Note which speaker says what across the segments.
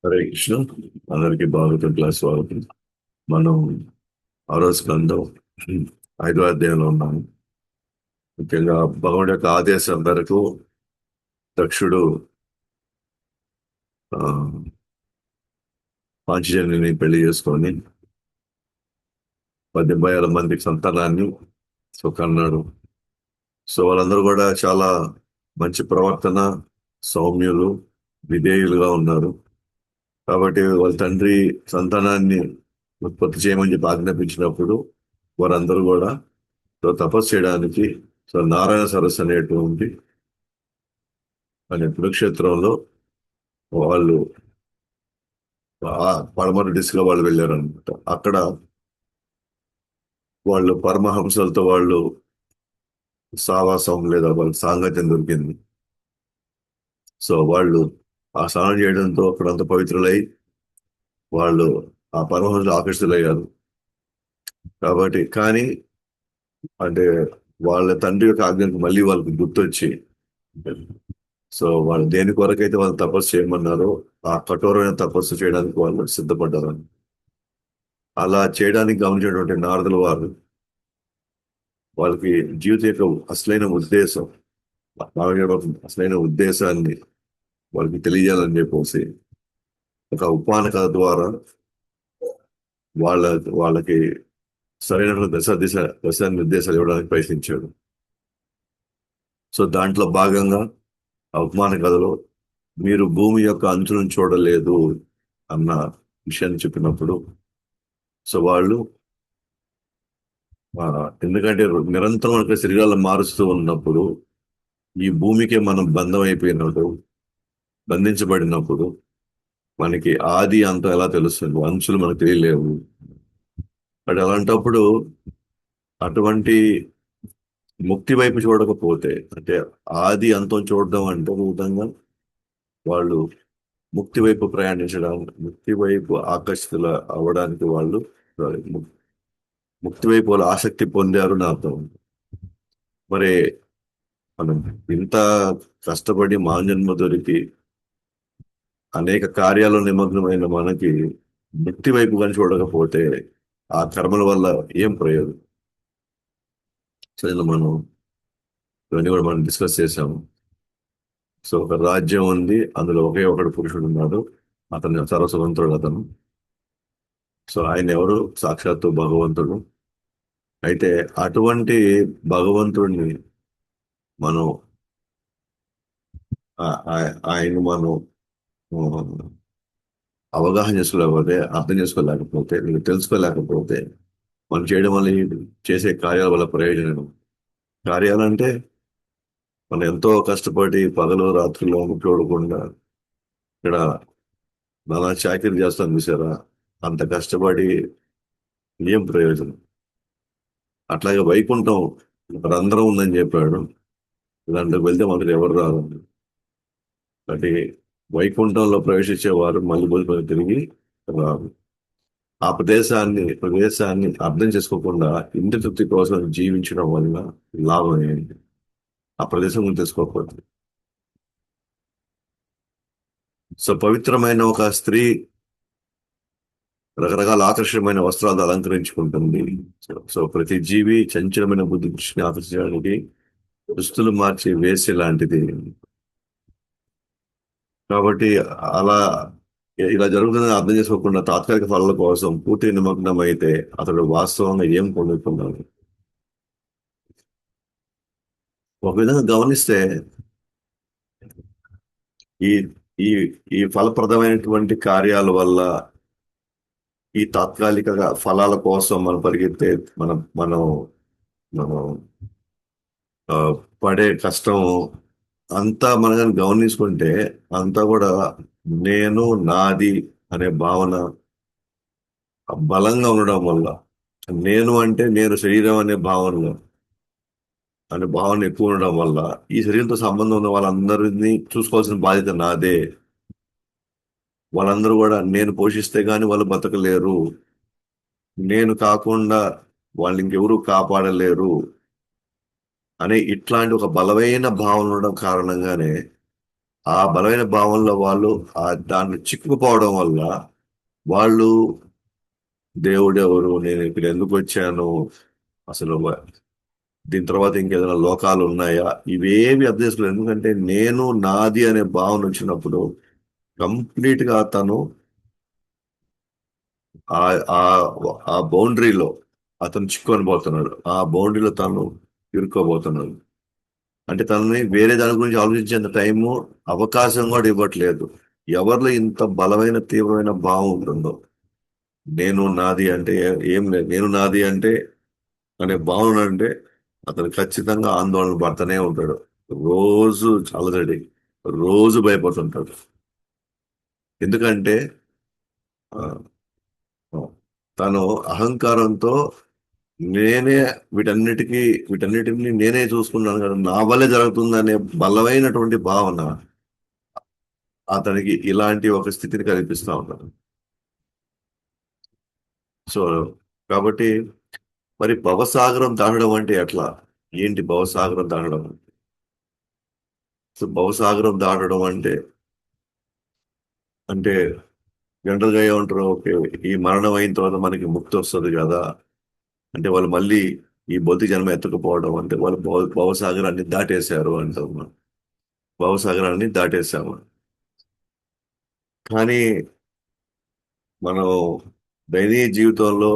Speaker 1: హరే కృష్ణ. అందరికీ భాగవతం క్లాస్ స్వాగతం. మనం ఆరో స్కందం 5వ అధ్యాయంలో ఉన్నాము. ముఖ్యంగా భగవానుడి యొక్క ఆదేశం మేరకు దక్షుడు ఆ, పాంచజన్యని పెళ్లి చేసుకొని 18,000 మందికి సంతానాన్ని కన్నాడు. సో వాళ్ళందరూ కూడా చాలా మంచి ప్రవర్తన, సౌమ్యులు, విధేయులుగా ఉన్నారు. కాబట్టి వాళ్ళ తండ్రి సంతానాన్ని ఉత్పత్తి చేయమని చెప్పి ఆజ్ఞాపించినప్పుడు వారందరూ కూడా తపస్సు చేయడానికి నారాయణ సరస్సు అనేటువంటి కురుక్షేత్రంలో వాళ్ళు పడమర దిశగా వాళ్ళు వెళ్ళారు అనమాట. అక్కడ వాళ్ళు పరమహంసలతో వాళ్ళు సావాసం లేదా వాళ్ళ సాంగత్యం దొరికింది. సో వాళ్ళు ఆ స్నానం చేయడంతో అక్కడంత పవిత్రులై వాళ్ళు ఆ పరమహంసలు ఆకర్షితులయ్యారు. కాబట్టి కానీ అంటే వాళ్ళ తండ్రి యొక్క ఆజ్ఞకు మళ్ళీ వాళ్ళకి గుర్తొచ్చి, సో వాళ్ళు దేని కొరకైతే వాళ్ళు తపస్సు చేయమన్నారో ఆ కఠోరమైన తపస్సు చేయడానికి వాళ్ళు సిద్ధపడ్డారు. అలా చేయడానికి గమనించినటువంటి నారదుల వారు వాళ్ళకి జీవితం యొక్క అసలైన ఉద్దేశం, అసలైన ఉద్దేశాన్ని వాళ్ళకి తెలియజేయాలని చెప్పేసి ఒక ఉపాన కథ ద్వారా వాళ్ళ వాళ్ళకి సరైన దశ నిర్దేశాలు ఇవ్వడానికి ప్రయత్నించాడు. సో దాంట్లో భాగంగా ఆ ఉపమాన కథలో మీరు భూమి యొక్క అంచులను చూడలేదు అన్న విషయాన్ని చెప్పినప్పుడు, సో వాళ్ళు ఎందుకంటే నిరంతరం మనకి శరీరాలను మారుస్తూ ఉన్నప్పుడు ఈ భూమికే మనం బంధం అయిపోయినప్పుడు, బంధించబడినప్పుడు మనకి ఆది అంతం ఎలా తెలుస్తుంది? అంచులు మనకు తెలియలేవు. బట్ అలాంటప్పుడు అటువంటి ముక్తి వైపు చూడకపోతే, అంటే ఆది అంతం చూడడం అంటే ఒక విధంగా వాళ్ళు ముక్తి వైపు ప్రయాణించడం, ముక్తి వైపు ఆకర్షితుల అవ్వడానికి వాళ్ళు ముక్తి వైపు వాళ్ళు ఆసక్తి పొందారు అని అర్థం. మరి మనం ఇంత కష్టపడి మానజన్మ దొరికి అనేక కార్యాల్లో నిమగ్నమైన మనకి ముక్తి వైపు కానీ చూడకపోతే ఆ కర్మల వల్ల ఏం ప్రయోజనం? సో ఇలా మనం ఇవన్నీ కూడా మనం డిస్కస్ చేసాము. సో ఒక రాజ్యం ఉంది, అందులో ఒకే ఒకడు పురుషుడు ఉన్నాడు, అతను సర్వస్వతంత్రుడు అతను. సో ఆయన ఎవరు? సాక్షాత్తు భగవంతుడు. అయితే అటువంటి భగవంతుడిని మనం ఆయన మనం ఆ, అవగాహన చేసుకోలేకపోతే, అర్థం చేసుకోలేకపోతే, మీకు తెలుసుకోలేకపోతే మనం చేయడం వల్ల చేసే కార్యాల వల్ల ప్రయోజనం. కార్యాలంటే మనం ఎంతో కష్టపడి పగలు రాత్రులు చూడకుండా ఇక్కడ నానా చాకరీ చేస్తాం చూసారా, అంత కష్టపడి ఏం ప్రయోజనం? అట్లాగే వైకుంఠం రంధ్రం ఉందని చెప్పాడు, దాంట్లోకి వెళ్తే మనకు ఎవరు రారు. కాబట్టి వైకుంఠంలో ప్రవేశించే వారు మళ్ళీ భూమి తిరిగి రారు. ఆ ప్రదేశాన్ని అర్థం చేసుకోకుండా ఇంటి తృప్తి కోసం జీవించడం వల్ల లాభం ఏంటి? ఆ ప్రదేశం గురించి తెలుసుకోకపోతే. సో పవిత్రమైన ఒక స్త్రీ రకరకాల ఆకర్షణమైన వస్త్రాలు అలంకరించుకుంటుంది. సో ప్రతి జీవి చంచలమైన బుద్ధి దృష్టిని ఆకర్షించడానికి దుస్తులు మార్చి వేసే లాంటిది. కాబట్టి అలా ఇలా జరుగుతుందని అర్థం చేసుకోకుండా తాత్కాలిక ఫలాల కోసం పూర్తి నిమగ్నం అయితే అతడు వాస్తవంగా ఏం పొందుతున్నాడు? ఒక విధంగా గమనిస్తే ఈ ఈ ఈ ఫలప్రదమైనటువంటి కార్యాల వల్ల ఈ తాత్కాలిక ఫలాల కోసం మనం పరిగెత్తే మనం మనం మనం ఆ, పడే కష్టం అంతా మనం గమనించుకుంటే అంతా కూడా నేను నాది అనే భావన బలంగా ఉండడం వల్ల, నేను అంటే నేను శరీరం అనే భావన ఎక్కువ ఉండడం వల్ల ఈ శరీరంతో సంబంధం ఉన్న వాళ్ళందరినీ చూసుకోవాల్సిన బాధ్యత నాదే. వాళ్ళందరూ కూడా నేను పోషిస్తే గాని వాళ్ళు బతకలేరు, నేను కాకుండా వాళ్ళు ఇంకెవరూ కాపాడలేరు అనే ఇట్లాంటి ఒక బలమైన భావన ఉండడం కారణంగానే ఆ బలమైన భావంలో వాళ్ళు దాన్ని చిక్కుకుపోవడం వల్ల వాళ్ళు దేవుడు ఎవరు, నేను ఇక్కడ ఎందుకు వచ్చాను, అసలు దీని తర్వాత ఇంకేదైనా లోకాలు ఉన్నాయా, ఇవేమి అర్థం చేసుకోలేదు. ఎందుకంటే నేను నాది అనే భావన వచ్చినప్పుడు కంప్లీట్ గా తను ఆ ఆ ఆ బౌండరీలో అతను చిక్కుకొని పోతున్నాడు, ఆ బౌండరీలో తను ఇరుక్కోబోతున్నాడు. అంటే తనని వేరే దాని గురించి ఆలోచించేంత టైము, అవకాశం కూడా ఇవ్వట్లేదు. ఎవరిలో ఇంత బలమైన తీవ్రమైన భావం ఉంటుందో, నేను నాది అంటే ఏం లేదు, నేను నాది అంటే అనే భావన అంటే అతను ఖచ్చితంగా ఆందోళన పడుతూనే ఉంటాడు. రోజు అలజడి, రోజు భయపడుతుంటాడు. ఎందుకంటే ఆ, ఆ, తను అహంకారంతో నేనే వీటన్నిటికీ వీటన్నిటిని నేనే చూసుకున్నాను కదా, నా వల్లే జరుగుతుందనే బలమైనటువంటి భావన అతనికి ఇలాంటి ఒక స్థితిని కల్పిస్తా ఉంటారు. సో కాబట్టి మరి భవసాగరం దాటడం అంటే ఎట్లా, ఏంటి భవసాగరం దాటడం? సో భవసాగరం దాటడం అంటే అంటే జనరల్ గా ఏమంటారు, ఓకే, ఈ మరణం అయిన తర్వాత మనకి ముక్తి వస్తుంది కదా, అంటే వాళ్ళు మళ్ళీ ఈ భౌతిక జన్మ ఎత్తకపోవడం అంటే వాళ్ళు భవసాగరాన్ని దాటేశారు అంటాం మనం. భవసాగరాన్ని దాటేశాము. కానీ మనం దైనీయ జీవితంలో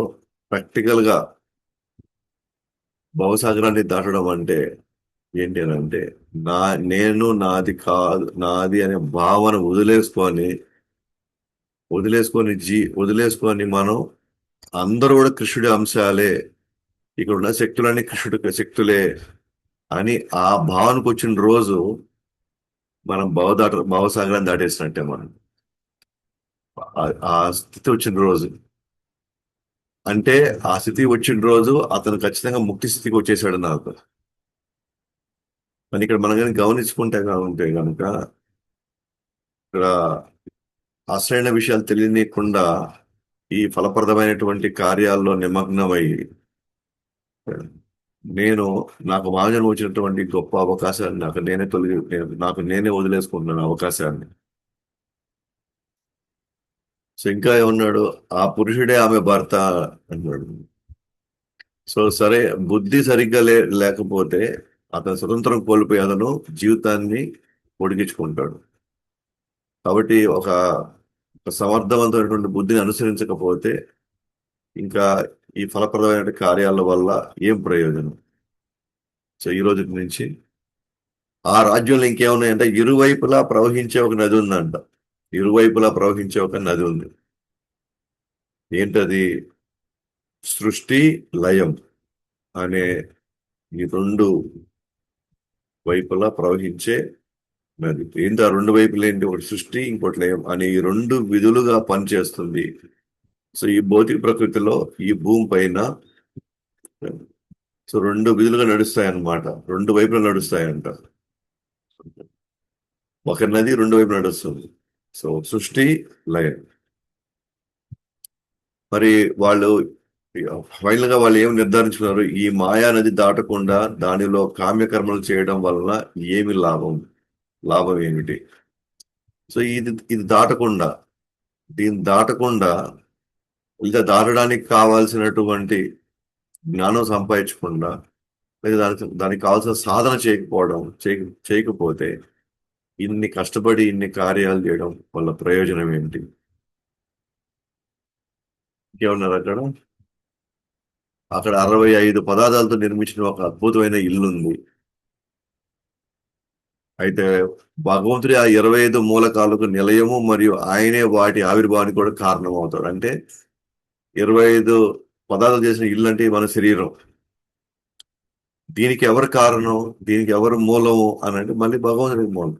Speaker 1: ప్రాక్టికల్ గా భవసాగరాన్ని దాటడం అంటే ఏంటి అని అంటే, నా నేను నాది కాదు, నాది అనే భావన వదిలేసుకొని మనం అందరూ కూడా కృష్ణుడి అంశాలే, ఇక్కడ ఉన్న శక్తులన్నీ కృష్ణుడి శక్తులే అని ఆ భావనకు వచ్చిన రోజు మనం భవసాగరాన్ని దాటేసినట్టే మనం. ఆ స్థితి వచ్చిన రోజు అంటే, ఆ స్థితి వచ్చిన రోజు అతను ఖచ్చితంగా ముక్తి స్థితికి వచ్చేసాడు నాకు. మరి ఇక్కడ మనం కానీ గమనించుకుంటే ఉంటే కనుక, ఇక్కడ అసలైన విషయాలు తెలియనీయకుండా ఈ ఫలప్రదమైనటువంటి కార్యాల్లో నిమగ్నమై నేను నాకు మానవం వచ్చినటువంటి గొప్ప అవకాశాన్ని నాకు నేనే వదిలేసుకుంటున్నాను అవకాశాన్ని. సో ఇంకా ఏమన్నాడు, ఆ పురుషుడే ఆమె భర్త అన్నాడు. సో సరే, బుద్ధి సరిగ్గా లేకపోతే అతను స్వతంత్రం కోల్పోయి అతను జీవితాన్ని పొడిగించుకుంటాడు. కాబట్టి ఒక సమర్థవంతమైనటువంటి బుద్ధిని అనుసరించకపోతే ఇంకా ఈ ఫలప్రదమైన కార్యాల వల్ల ఏం ప్రయోజనం? సో ఈ రోజు నుంచి ఆ రాజ్యంలో ఇంకేమున్నాయంటే, ఇరువైపులా ప్రవహించే ఒక నది ఉందంట. ఇరువైపులా ప్రవహించే ఒక నది ఉంది. ఏంటది? సృష్టి, లయం అనే ఈ రెండు వైపులా ప్రవహించే నది. ఏంటి ఆ రెండు వైపులు ఏంటి? ఒకటి సృష్టి, ఇంకోటి లయం అనే ఈ రెండు విధులుగా పనిచేస్తుంది. సో ఈ భౌతిక ప్రకృతిలో ఈ భూమి పైన సో రెండు విధులుగా నడుస్తాయన్నమాట, రెండు వైపులా నడుస్తాయంట. ఒక నది రెండు వైపు నడుస్తుంది. సో సృష్టి, లయం. మరి వాళ్ళు ఫైనల్ గా వాళ్ళు ఏం నిర్ధారించుకున్నారు? ఈ మాయా నది దాటకుండా దానిలో కామ్యకర్మలు చేయడం వలన ఏమి లాభం, లాభం ఏమిటి? సో ఇది దాటకుండా, దీన్ని దాటకుండా, లేదా దాటడానికి కావాల్సినటువంటి జ్ఞానం సంపాదించకుండా, లేదా దానికి కావాల్సిన సాధన చేయకపోతే ఇన్ని కష్టపడి ఇన్ని కార్యాలు చేయడం వల్ల ప్రయోజనం ఏంటి? ఇంకేమన్నారు అక్కడ? అక్కడ 65 పదార్థాలతో నిర్మించిన ఒక అద్భుతమైన ఇల్లు ఉంది. అయితే భగవంతుడి ఆ 25 మూలకాలకు నిలయము, మరియు ఆయనే వాటి ఆవిర్భావానికి కూడా కారణం అవుతాడు. అంటే 25 పదార్థాలు చేసిన ఇల్లు అంటే మన శరీరం. దీనికి ఎవరు కారణం, దీనికి ఎవరు మూలము అని అంటే మళ్ళీ భగవంతుడికి మూలం.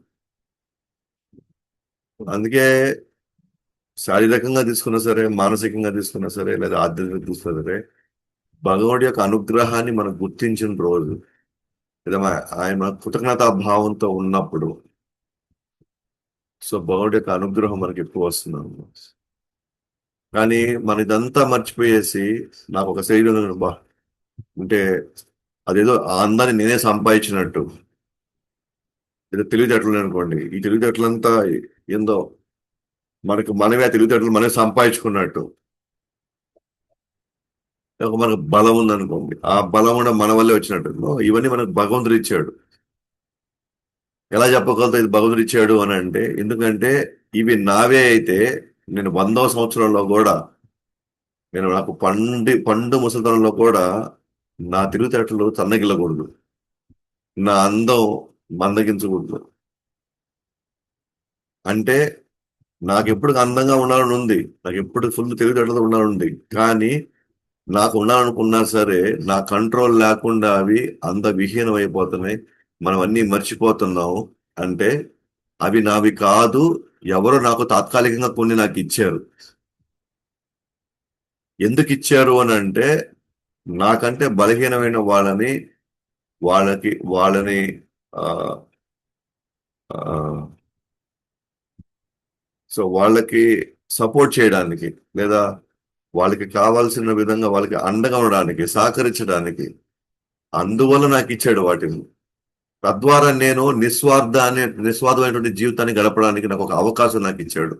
Speaker 1: అందుకే శారీరకంగా తీసుకున్నా సరే, మానసికంగా తీసుకున్నా సరే, లేదా ఆధ్యాత్మికంగా తీసుకున్నా సరే, భగవంతుడి యొక్క అనుగ్రహాన్ని మనం గుర్తించిన రోజు, లేదా ఆయన కృతజ్ఞతా భావంతో ఉన్నప్పుడు, సో భగవంతుడి యొక్క అనుగ్రహం మనకి ఎక్కువ వస్తుంది. కానీ మన ఇదంతా మర్చిపోయేసి నాకు ఒక శరీరం అంటే అదేదో ఆ అందాన్ని నేనే సంపాదించినట్టు, ఏదో తెలివితేటలు అనుకోండి, ఈ తెలివితేటలంతా ఏందో మనకు మనమే ఆ తెలివితేటలు మనమే సంపాదించుకున్నట్టు. ఒక మనకు బలం ఉందనుకోండి, ఆ బలం కూడా మన వల్లే వచ్చినట్టు. ఇవన్నీ మనకు భగవంతుడు ఇచ్చాడు. ఎలా చెప్పగలుగుతా ఇది భగవంతుడు ఇచ్చాడు అని అంటే, ఎందుకంటే ఇవి నావే అయితే నేను 100వ సంవత్సరంలో కూడా, నేను నాకు పండు ముసలితనంలో కూడా నా తెలివితేటలు సన్నగిల్లకూడదు, నా అందం మందగించకూడదు. అంటే నాకు ఎప్పుడు అందంగా ఉండాలని ఉంది, నాకు ఎప్పుడు ఫుల్ తెలివితేటలతో ఉండాలని ఉంది. కానీ నాకు ఉండాలనుకున్నా సరే నా కంట్రోల్ లేకుండా అవి విహీనం అయిపోతున్నాయి. మనం అన్నీ మర్చిపోతున్నాం. అంటే అవి నావి కాదు, ఎవరో నాకు తాత్కాలికంగా కొన్ని నాకు ఇచ్చారు. ఎందుకు ఇచ్చారు అని అంటే, నాకంటే బలహీనమైన వాళ్ళని ఆ, ఆ, సో వాళ్ళకి సపోర్ట్ చేయడానికి, లేదా వాళ్ళకి కావాల్సిన విధంగా వాళ్ళకి అండగా ఉండడానికి, సహకరించడానికి, అందువల్ల నాకు ఇచ్చాడు వాటిని. తద్వారా నేను నిస్వార్థమైనటువంటి జీవితాన్ని గడపడానికి నాకు ఒక అవకాశం నాకు ఇచ్చాడు.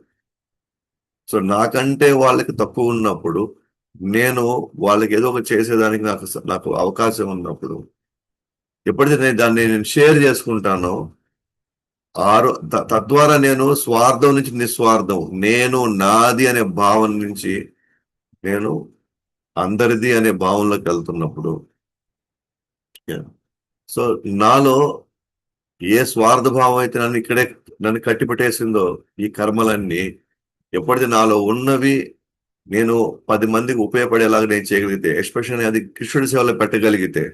Speaker 1: సో నాకంటే వాళ్ళకి తక్కువ ఉన్నప్పుడు, నేను వాళ్ళకి ఏదో ఒకటి చేసేదానికి నాకు అవకాశం ఉన్నప్పుడు, ఎప్పుడైతే నేను షేర్ చేసుకుంటానో, తద్వారా నేను స్వార్థం నుంచి నిస్వార్థం, నేను నాది అనే భావం నుంచి నేను అందరిది అనే భావంలోకి వెళ్తున్నప్పుడు, సో నాలో ఏ స్వార్థ భావం అయితే నన్ను కట్టిపెట్టేసిందో, ఈ కర్మలన్నీ ఎప్పటికీ నాలో ఉన్నవి నేను 10 మందికి ఉపయోగపడేలాగా నేను చేయగలిగితే, ఎస్పెషల్లీ అది కృష్ణుడి సేవలో పెట్టగలిగితే,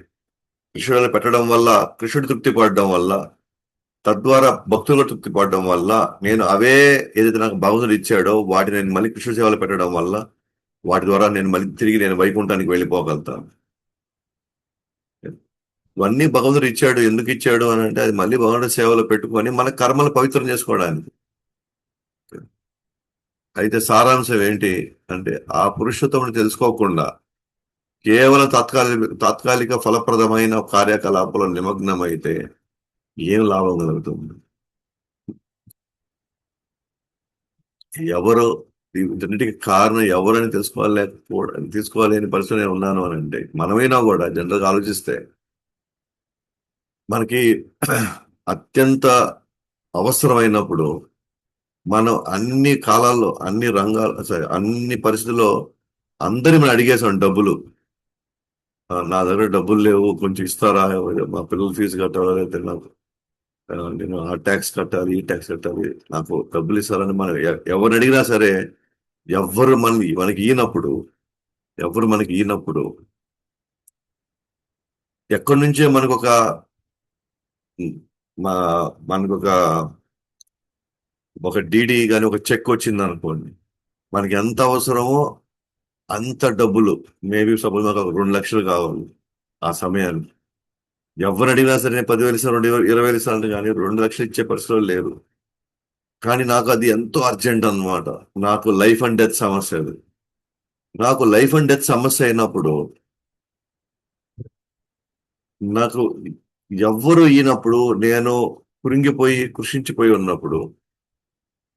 Speaker 1: కృష్ణుడిలో పెట్టడం వల్ల, కృష్ణుడి తృప్తి పడడం వల్ల, తద్వారా భక్తులు తృప్తి పడడం వల్ల, నేను అవే ఏదైతే నాకు భగవంతుడు ఇచ్చాడో వాటిని నేను మళ్ళీ కృష్ణుడి సేవలో పెట్టడం వల్ల, వాటి ద్వారా నేను మళ్ళీ తిరిగి నేను వైకుంఠానికి వెళ్ళిపోగలుగుతాను. ఇవన్నీ భగవంతుడు ఇచ్చాడు. ఎందుకు ఇచ్చాడు అని అంటే, అది మళ్ళీ భగవంతుడి సేవలో పెట్టుకొని మన కర్మలు పవిత్రం చేసుకోవడానికి. అయితే సారాంశం ఏంటి అంటే, ఆ పురుషోత్తముని తెలుసుకోకుండా కేవలం తాత్కాలిక ఫలప్రదమైన కార్యకలాపాలు నిమగ్నమైతే ఏం లాభం కలుగుతుంది? ఎవరు, వీటన్నిటికి కారణం ఎవరని తీసుకోలేని పరిస్థితి నేను ఉన్నాను అని అంటే, మనమైనా కూడా జనరల్గా ఆలోచిస్తే మనకి అత్యంత అవసరమైనప్పుడు, మనం అన్ని కాలాల్లో, అన్ని రంగాలు, sorry, అన్ని పరిస్థితుల్లో అందరి మనం అడిగేసాం డబ్బులు. నా దగ్గర డబ్బులు లేవు, కొంచెం ఇస్తారా, మా పిల్లల ఫీజు కట్టాలా, లేకపోతే నాకు నేను ఆ ట్యాక్స్ కట్టాలి, ఈ ట్యాక్స్ కట్టాలి, నాకు డబ్బులు ఇస్తారని మనం ఎవరిని అడిగినా సరే, ఎవరు మనకి ఈనప్పుడు ఎక్కడి నుంచే ఉమ్, మా మనకు ఒక డీడీ కానీ ఒక చెక్ వచ్చింది అనుకోండి, మనకి ఎంత అవసరమో అంత డబ్బులు, మేబీ సపోజ్ మాకు ఒక 2 లక్షలు కావాలి ఆ సమయానికి, ఎవరు అడిగినా సరే నేను 10,000 ఇస్తాను, 20,000 ఇస్తాను, కానీ 2 లక్షలు ఇచ్చే పరిస్థితులు లేరు. కానీ నాకు అది ఎంతో అర్జెంట్ అన్నమాట. నాకు లైఫ్ అండ్ డెత్ సమస్య అది. నాకు లైఫ్ అండ్ డెత్ సమస్య అయినప్పుడు, నాకు ఎవ్వరు ఈనప్పుడు, నేను కృషించిపోయి ఉన్నప్పుడు,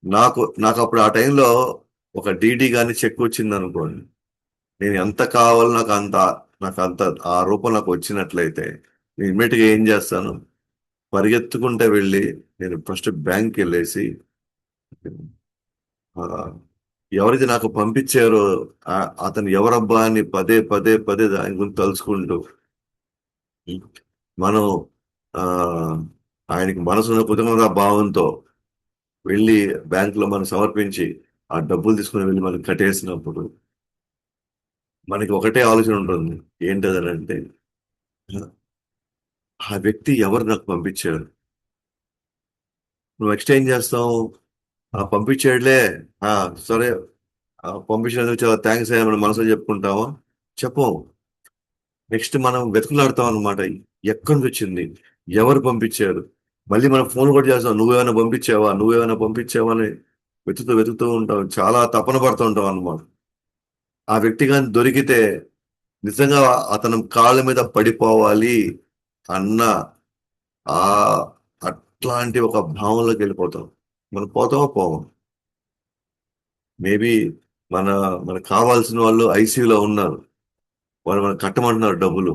Speaker 1: నాకు అప్పుడు ఆ టైంలో ఒక డీడీ కానీ చెక్ వచ్చింది అనుకోండి, నేను ఎంత కావాలో నాకు అంత ఆ రూపం నాకు వచ్చినట్లయితే, నేను ఇమ్మీడియట్ గా ఏం చేస్తాను, పరిగెత్తుకుంటే వెళ్ళి నేను ఫస్ట్ బ్యాంక్ వెళ్ళేసి, ఆ, ఎవరైతే నాకు పంపించారో అతను ఎవరబ్బా అని పదే పదే పదే దాని గురించి తలుచుకుంటూ, మనం ఆ ఆయనకి మనసున్న కృతజ్ఞతా భావంతో వెళ్ళి బ్యాంక్ లో మనం సమర్పించి ఆ డబ్బులు తీసుకుని వెళ్ళి మనం కట్టేసినప్పుడు, మనకి ఒకటే ఆలోచన ఉంటుంది. ఏంటదనంటే, ఆ వ్యక్తి ఎవరు నాకు పంపించారు. నువ్వు ఎక్స్చేంజ్ చేస్తావు, పంపించాడులే, ఆ సరే, పంపించినందుకు చాలా థ్యాంక్స్ అయ్యా మనం మనసులో చెప్పుకుంటావా? చెప్పం. నెక్స్ట్ మనం వెతుకులాడతాం అనమాట. ఎక్కడి నుంచి వచ్చింది, ఎవరు పంపించారు, మళ్ళీ మనం ఫోన్ కూడా చేస్తాం, నువ్వేమైనా పంపించావా అని వెతుకుతూ వెతుకుతూ ఉంటాం, చాలా తపన పడుతూ ఉంటాం అనమాట. ఆ వ్యక్తి కానీ దొరికితే, నిజంగా అతను కాళ్ళ మీద పడిపోవాలి అన్న ఆ అట్లాంటి ఒక భావంలోకి వెళ్ళిపోతాం. మనం పోతామో పోవం. మేబీ మన మనకు కావాల్సిన వాళ్ళు ఐసీయూలో ఉన్నారు. వాళ్ళు మనకు కట్టమంటున్నారు డబ్బులు.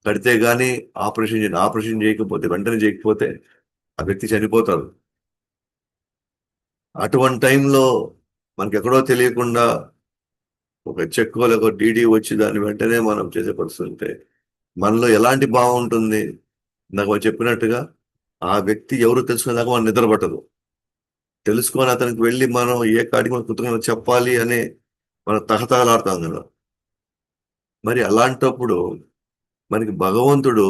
Speaker 1: కడితే గానీ ఆపరేషన్ చేయండి. ఆపరేషన్ చేయకపోతే, వెంటనే చేయకపోతే ఆ వ్యక్తి చనిపోతారు. అటువంటి టైంలో మనకి ఎక్కడో తెలియకుండా ఒక చెక్ లేక డీడీ వచ్చి దాన్ని వెంటనే మనం చేసే పరిస్థితి ఉంటే మనలో ఎలాంటి భావం ఉంటుంది? ఇందాక మనం చెప్పినట్టుగా ఆ వ్యక్తి ఎవరు తెలుసుకునేదాకా మనం నిద్ర పట్టదు. తెలుసుకొని అతనికి వెళ్ళి మనం ఏ కాడికి మనం కృతజ్ఞత చెప్పాలి అని మనం తహతహలాడతాం కదా. మరి అలాంటప్పుడు మనకి భగవంతుడు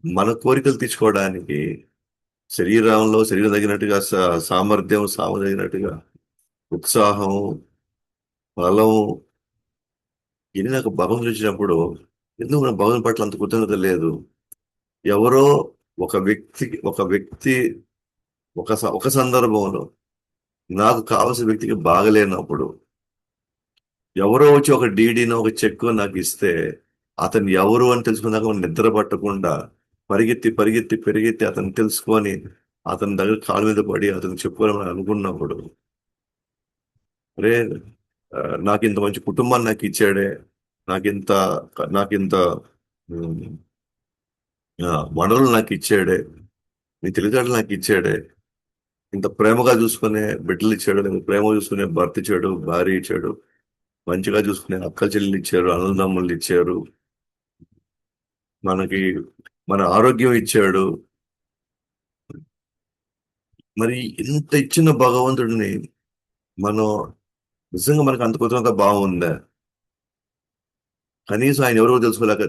Speaker 1: మన కోరికలు తీర్చుకోవడానికి శరీరం తగినట్టుగా సామర్థ్యం, తగినట్టుగా ఉత్సాహం, బలం ఇది నాకు భగవంతుడు ఇచ్చినప్పుడు ఎందుకు మన భగవంతుని పట్ల అంత కృతజ్ఞత లేదు? ఎవరో ఒక వ్యక్తి ఒక సందర్భంలో నాకు కావాల్సిన వ్యక్తికి బాగలేనప్పుడు ఎవరో వచ్చి ఒక డీడీనో ఒక చెక్ నాకు ఇస్తే అతను ఎవరు అని తెలుసుకున్నాక మనం నిద్ర పట్టకుండా పరిగెత్తి పరిగెత్తి పరిగెత్తి అతను తెలుసుకొని అతని దగ్గర కాళ్ళ మీద పడి అతను చెప్పుకోవాలని అనుకున్నప్పుడు అరే, ఆ, నాకు ఇంత మంచి కుటుంబాన్ని నాకు ఇచ్చాడే, నాకింత నాకింత ఉమ్, వనరులు నాకు ఇచ్చాడే, నీ తెలివితేటలు నాకు ఇచ్చాడే, ఇంత ప్రేమగా చూసుకునే బిడ్డలు ఇచ్చాడు, ఇంత ప్రేమగా చూసుకునే భర్త ఇచ్చాడు, భార్య ఇచ్చాడు, మంచిగా చూసుకునే అక్క చెల్లెలు ఇచ్చారు, అన్నదమ్ముళ్ళు ఇచ్చారు, మనకి మన ఆరోగ్యం ఇచ్చాడు. మరి ఇంత ఇచ్చిన భగవంతుడిని మనం నిజంగా మనకు అంత కృతజ్ఞత బాగుందా? కనీసం ఆయన ఎవరో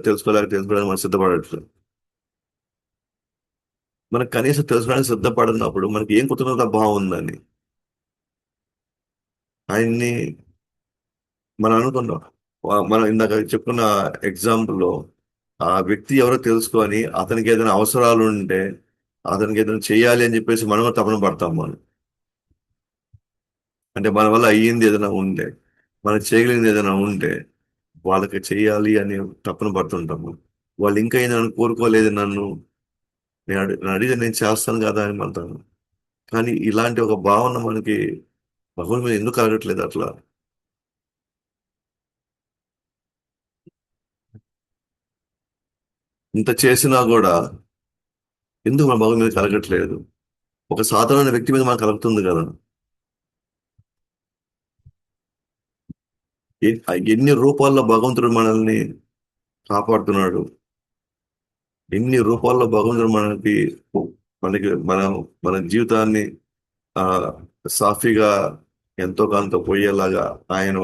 Speaker 1: తెలుసుకోవడానికి మనం సిద్ధపడట్లేదు. మనకు కనీసం తెలుసుకోవడానికి సిద్ధపడినప్పుడు మనకి ఏం కృతజ్ఞత బాగుందని ఆయన్ని మనం అనుకున్నాం. మనం ఇందాక చెప్పుకున్న ఎగ్జాంపుల్లో ఆ వ్యక్తి ఎవరో తెలుసుకొని అతనికి ఏదైనా అవసరాలు ఉంటే అతనికి ఏదైనా చేయాలి అని చెప్పేసి మనం కూడా తపన పడతాం. మనం అంటే మన వల్ల అయ్యింది ఏదైనా ఉంటే, మనం చేయగలిగింది ఏదైనా ఉంటే వాళ్ళకి చేయాలి అని తపన పడుతుంటాము. వాళ్ళు ఇంకా ఏదైనా కోరుకోలేదు నన్ను, నేను అడిగితే నేను చేస్తాను కదా అని అంటాను. కానీ ఇలాంటి ఒక భావన మనకి భగవంతుని మీద ఎందుకు కలగట్లేదు అట్లా? ఇంత చేసినా కూడా ఎందుకు మన భగవంతుని మీద కలగట్లేదు? ఒక సాధారణ వ్యక్తి మీద మనకు కలుగుతుంది కదా. ఎన్ని రూపాల్లో భగవంతుడు మనల్ని కాపాడుతున్నాడు, ఎన్ని రూపాల్లో భగవంతుడు మనకి మన జీవితాన్ని ఆ సాఫీగా ఎంతో కొంత పోయేలాగా ఆయన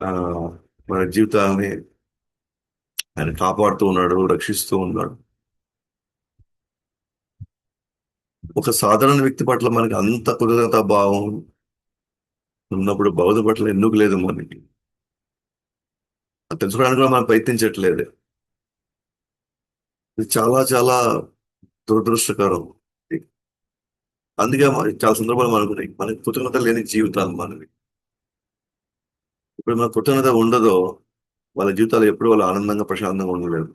Speaker 1: ఆ మన జీవితాన్ని ఆయన కాపాడుతూ ఉన్నాడు, రక్షిస్తూ ఉన్నాడు. ఒక సాధారణ వ్యక్తి పట్ల మనకి అంత కృతజ్ఞతా భావం ఉన్నప్పుడు భగవంతుడి పట్ల ఎందుకు లేదు మనకి? అది తెలుసుకోవడానికి కూడా మనం ప్రయత్నించట్లేదు. ఇది చాలా చాలా దురదృష్టకరం. అందుకే చాలా సందర్భాలు మనకున్నాయి మనకి కృతజ్ఞత లేని జీవితాలు మనవి. ఇప్పుడు మన కృతజ్ఞత ఉండదో వాళ్ళ జీవితాలు ఎప్పుడు వాళ్ళు ఆనందంగా ప్రశాంతంగా ఉండలేరు.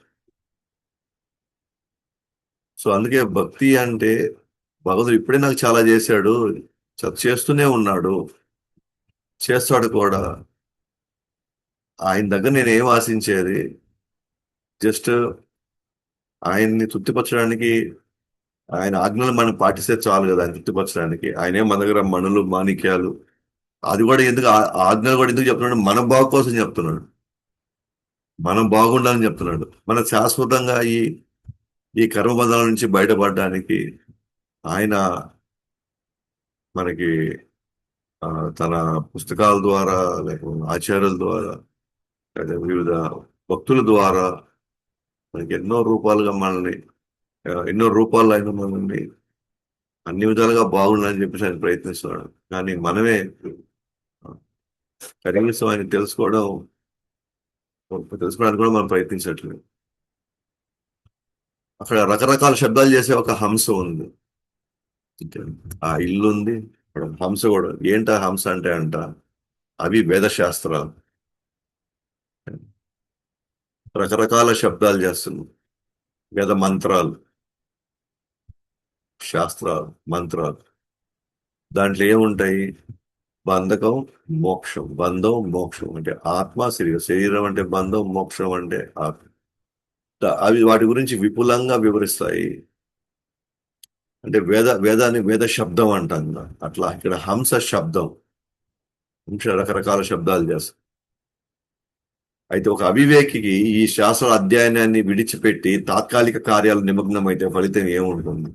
Speaker 1: సో అందుకే భక్తి అంటే భగవంతుడు ఇప్పుడే నాకు చాలా చేశాడు, చేస్తూనే ఉన్నాడు, చేస్తాడు కూడా. ఆయన దగ్గర నేను ఏం ఆశించేది? జస్ట్ ఆయన్ని తృప్తిపరచడానికి, ఆయన ఆజ్ఞలు మనం పాటిస్తే చాలు కదా ఆయన తృప్తిపరచడానికి. ఆయనే మన దగ్గర మణులు మాణిక్యాలు, అది కూడా ఎందుకు ఆజ్ఞలు కూడా ఎందుకు చెప్తున్నాడు? మన బాగు కోసం చెప్తున్నాడు, మనం బాగుండాలని చెప్తున్నాడు. మన శాశ్వతంగా ఈ కర్మబంధాల నుంచి బయటపడడానికి ఆయన మనకి ఆ, తన పుస్తకాల ద్వారా, లేకపోతే ఆచార్యుల ద్వారా, లేదా వివిధ భక్తుల ద్వారా మనకి ఎన్నో రూపాల్లో ఆయన మనల్ని అన్ని విధాలుగా బాగుండాలని చెప్పేసి ఆయన ప్రయత్నిస్తున్నాడు. కానీ మనమే కనీసం ఆయన తెలుసుకోవడానికి కూడా మనం ప్రయత్నించట్లేదు. అక్కడ రకరకాల శబ్దాలు చేసే ఒక హంస ఉంది. ఆ ఇల్లు ఉంది, అక్కడ హంస కూడా. ఏంటి ఆ హంస అంటే అవి వేద శాస్త్రాలు. రకరకాల శబ్దాలు చేస్తుంది, వేద మంత్రాలు. శాస్త్రాలు, మంత్రాలు. దాంట్లో ఏముంటాయి? బంధకం, మోక్షం. బంధం, మోక్షం అంటే ఆత్మ, శరీరం. శరీరం అంటే బంధం, మోక్షం అంటే ఆత్మ. అవి వాటి గురించి విపులంగా వివరిస్తాయి. అంటే వేదాన్ని వేద శబ్దం అంటాం కదా. అట్లా ఇక్కడ హంస శబ్దం. హంస రకరకాల శబ్దాలు చేస్తాం. అయితే ఒక అవివేకికి ఈ శాస్త్ర అధ్యయనాన్ని విడిచిపెట్టి తాత్కాలిక కార్యాలు నిమగ్నమైతే ఫలితం ఏముంటుంది?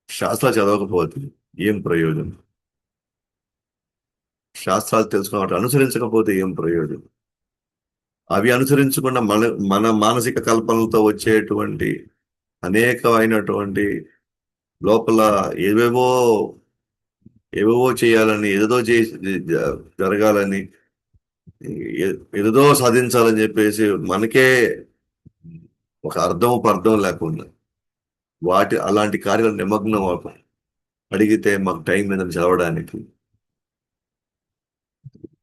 Speaker 1: శాస్త్రాలు చదవకపోతే ఏం ప్రయోజనం? శాస్త్రాలు తెలుసుకోవాలి అనుసరించకపోతే ఏం ప్రయోజనం? అవి అనుసరించకుండా మన మన మానసిక కల్పనలతో వచ్చేటువంటి అనేకమైనటువంటి లోపల ఏవేవో ఏవేవో చేయాలని, ఏదేదో జరగాలని, ఏదేదో సాధించాలని చెప్పేసి మనకే ఒక అర్థం పర్థం లేకుండా అలాంటి కార్యాలు నిమగ్నం అవుతాం. అడిగితే మాకు టైం లేదని చదవడానికి,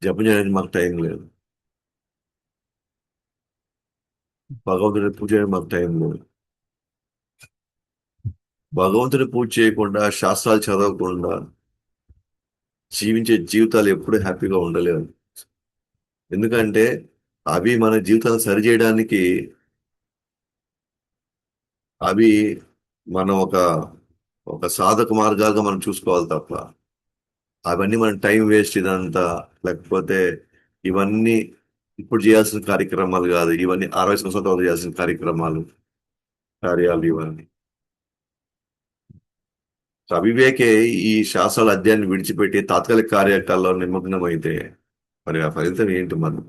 Speaker 1: జపం చేయడానికి మాకు టైం లేదు, భగవంతుడి పూజ చేయడానికి మాకు టైం లేదు. భగవంతుడి పూజ చేయకుండా, శాస్త్రాలు చదవకుండా జీవించే జీవితాలు ఎప్పుడూ హ్యాపీగా ఉండలేవు. ఎందుకంటే అవి మన జీవితాలను సరిచేయడానికి, అవి మనం ఒక ఒక సాధక మార్గాలుగా మనం చూసుకోవాలి తప్ప, అవన్నీ మన టైం వేస్ట్ ఇదంతా. లేకపోతే ఇవన్నీ ఇప్పుడు చేయాల్సిన కార్యక్రమాలు కాదు. ఇవన్నీ 60 సంవత్సరాల తర్వాత చేయాల్సిన కార్యాలు ఇవన్నీ. సో అవివేకే ఈ శాస్త్రాల అధ్యాయాన్ని విడిచిపెట్టి తాత్కాలిక కార్యక్రమాల్లో నిమగ్నం అయితే మరి ఆ ఫలితం ఏంటి మనం?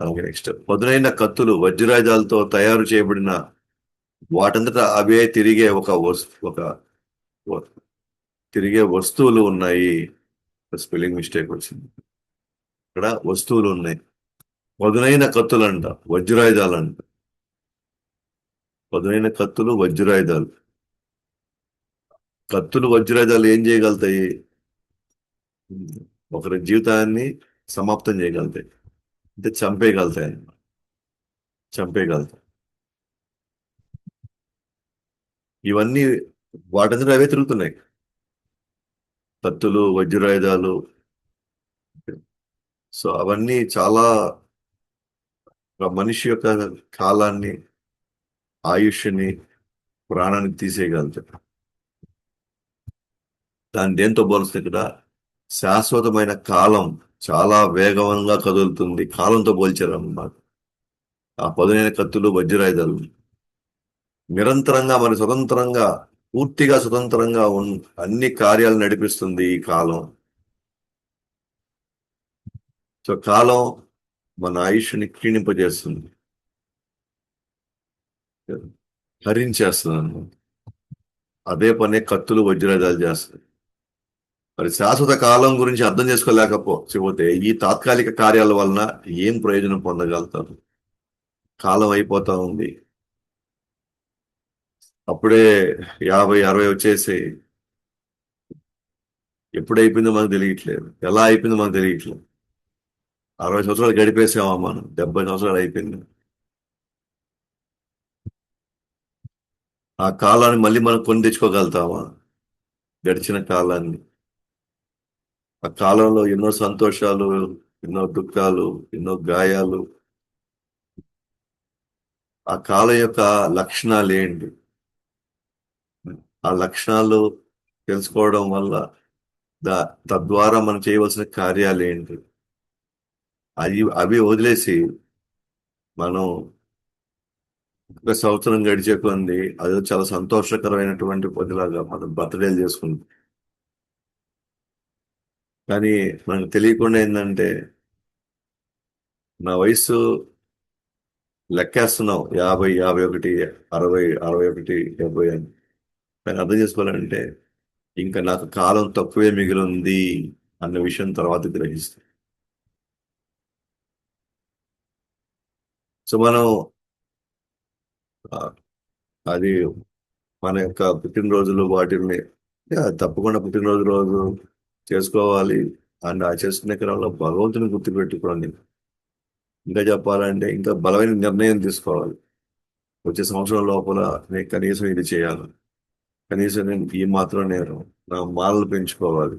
Speaker 1: అలాగే నెక్స్ట్, పదునైన కత్తులు వజ్రాయుధాలతో తయారు చేయబడిన వాటంతటా అవే తిరిగే ఒక తిరిగే వస్తువులు ఉన్నాయి. స్పెల్లింగ్ మిస్టేక్ వచ్చింది. ఇక్కడ వస్తువులు ఉన్నాయి. పదునైన కత్తులు అంట, వజ్రాయుధాలు అంట. పదునైన కత్తులు, వజ్రాయుధాలు. కత్తులు, వజ్రాయుధాలు ఏం చేయగలుగుతాయి? ఒకరి జీవితాన్ని సమాప్తం చేయగలుగుతాయి, అంటే చంపేయగలుగుతాయి అన్నమాట. చంపేయగలుగుతాయి. ఇవన్నీ వాటంతట అవే తిరుగుతున్నాయి. కత్తులు, వజ్రాయుధాలు. సో అవన్నీ చాలా ఒక మనిషి యొక్క కాలాన్ని, ఆయుష్ని, ప్రాణాన్ని తీసేయగలుగుతాయి. దాన్ని దేంతో పోలిస్తే ఇక్కడ శాశ్వతమైన కాలం చాలా వేగంగా కదులుతుంది. కాలంతో పోల్చారు అన్నమాట ఆ పదునైన కత్తులు, వజ్రాయుధాలు. నిరంతరంగా మరి స్వతంత్రంగా, పూర్తిగా స్వతంత్రంగా అన్ని కార్యాలు నడిపిస్తుంది ఈ కాలం. సో కాలం మన ఆయుష్ని క్షీణింపజేస్తుంది, హరించేస్తుంది అన్నమాట. అదే పనే కత్తులు, వజ్రాయుధాలు చేస్తుంది. మరి శాశ్వత కాలం గురించి అర్థం చేసుకోలేకపోతే ఈ తాత్కాలిక కార్యాల వలన ఏం ప్రయోజనం పొందగలుగుతారు? కాలం అయిపోతా ఉంది, అప్పుడే 50, 60 వచ్చేసి ఎప్పుడైపోయిందో మనకు తెలియట్లేదు, ఎలా అయిపోయిందో మనకు తెలియట్లేదు. 60 సంవత్సరాలు గడిపేసామా మనం? 70 సంవత్సరాలు అయిపోయింది. ఆ కాలాన్ని మళ్ళీ మనం కొని తెచ్చుకోగలుగుతామా? గడిచిన కాలాన్ని. ఆ కాలంలో ఎన్నో సంతోషాలు, ఎన్నో దుఃఖాలు, ఎన్నో గాయాలు. ఆ కాలం యొక్క లక్షణాలు ఏంటి? ఆ లక్షణాలు తెలుసుకోవడం వల్ల తద్వారా మనం చేయవలసిన కార్యాలు ఏంటి? అవి వదిలేసి మనం ఒక సంవత్సరం గడిచే కొంది అది చాలా సంతోషకరమైనటువంటి పొద్దులాగా మనం బర్త్డేలు చేసుకుంటాం. కానీ మనకు తెలియకుండా ఏంటంటే నా వయసు లెక్కేస్తున్నాం 50, 51, 60, 61, 70 అని. కానీ అర్థం చేసుకోవాలంటే ఇంకా నాకు కాలం తక్కువే మిగిలింది అన్న విషయం తర్వాత గ్రహిస్తాం. సో మనం ఆ, అది మన యొక్క పుట్టినరోజులు వాటిని తప్పకుండా పుట్టినరోజు చేసుకోవాలి. అండ్ ఆ చేసుకునే క్రమంలో భగవంతుని గుర్తుపెట్టుకోండి. ఇంకా చెప్పాలంటే ఇంకా బలమైన నిర్ణయం తీసుకోవాలి. వచ్చే సంవత్సరం లోపల నేను కనీసం ఇది చేయాలి. కనీసం నేను ఈ మాత్రం నేను నా మాలలు పెంచుకోవాలి,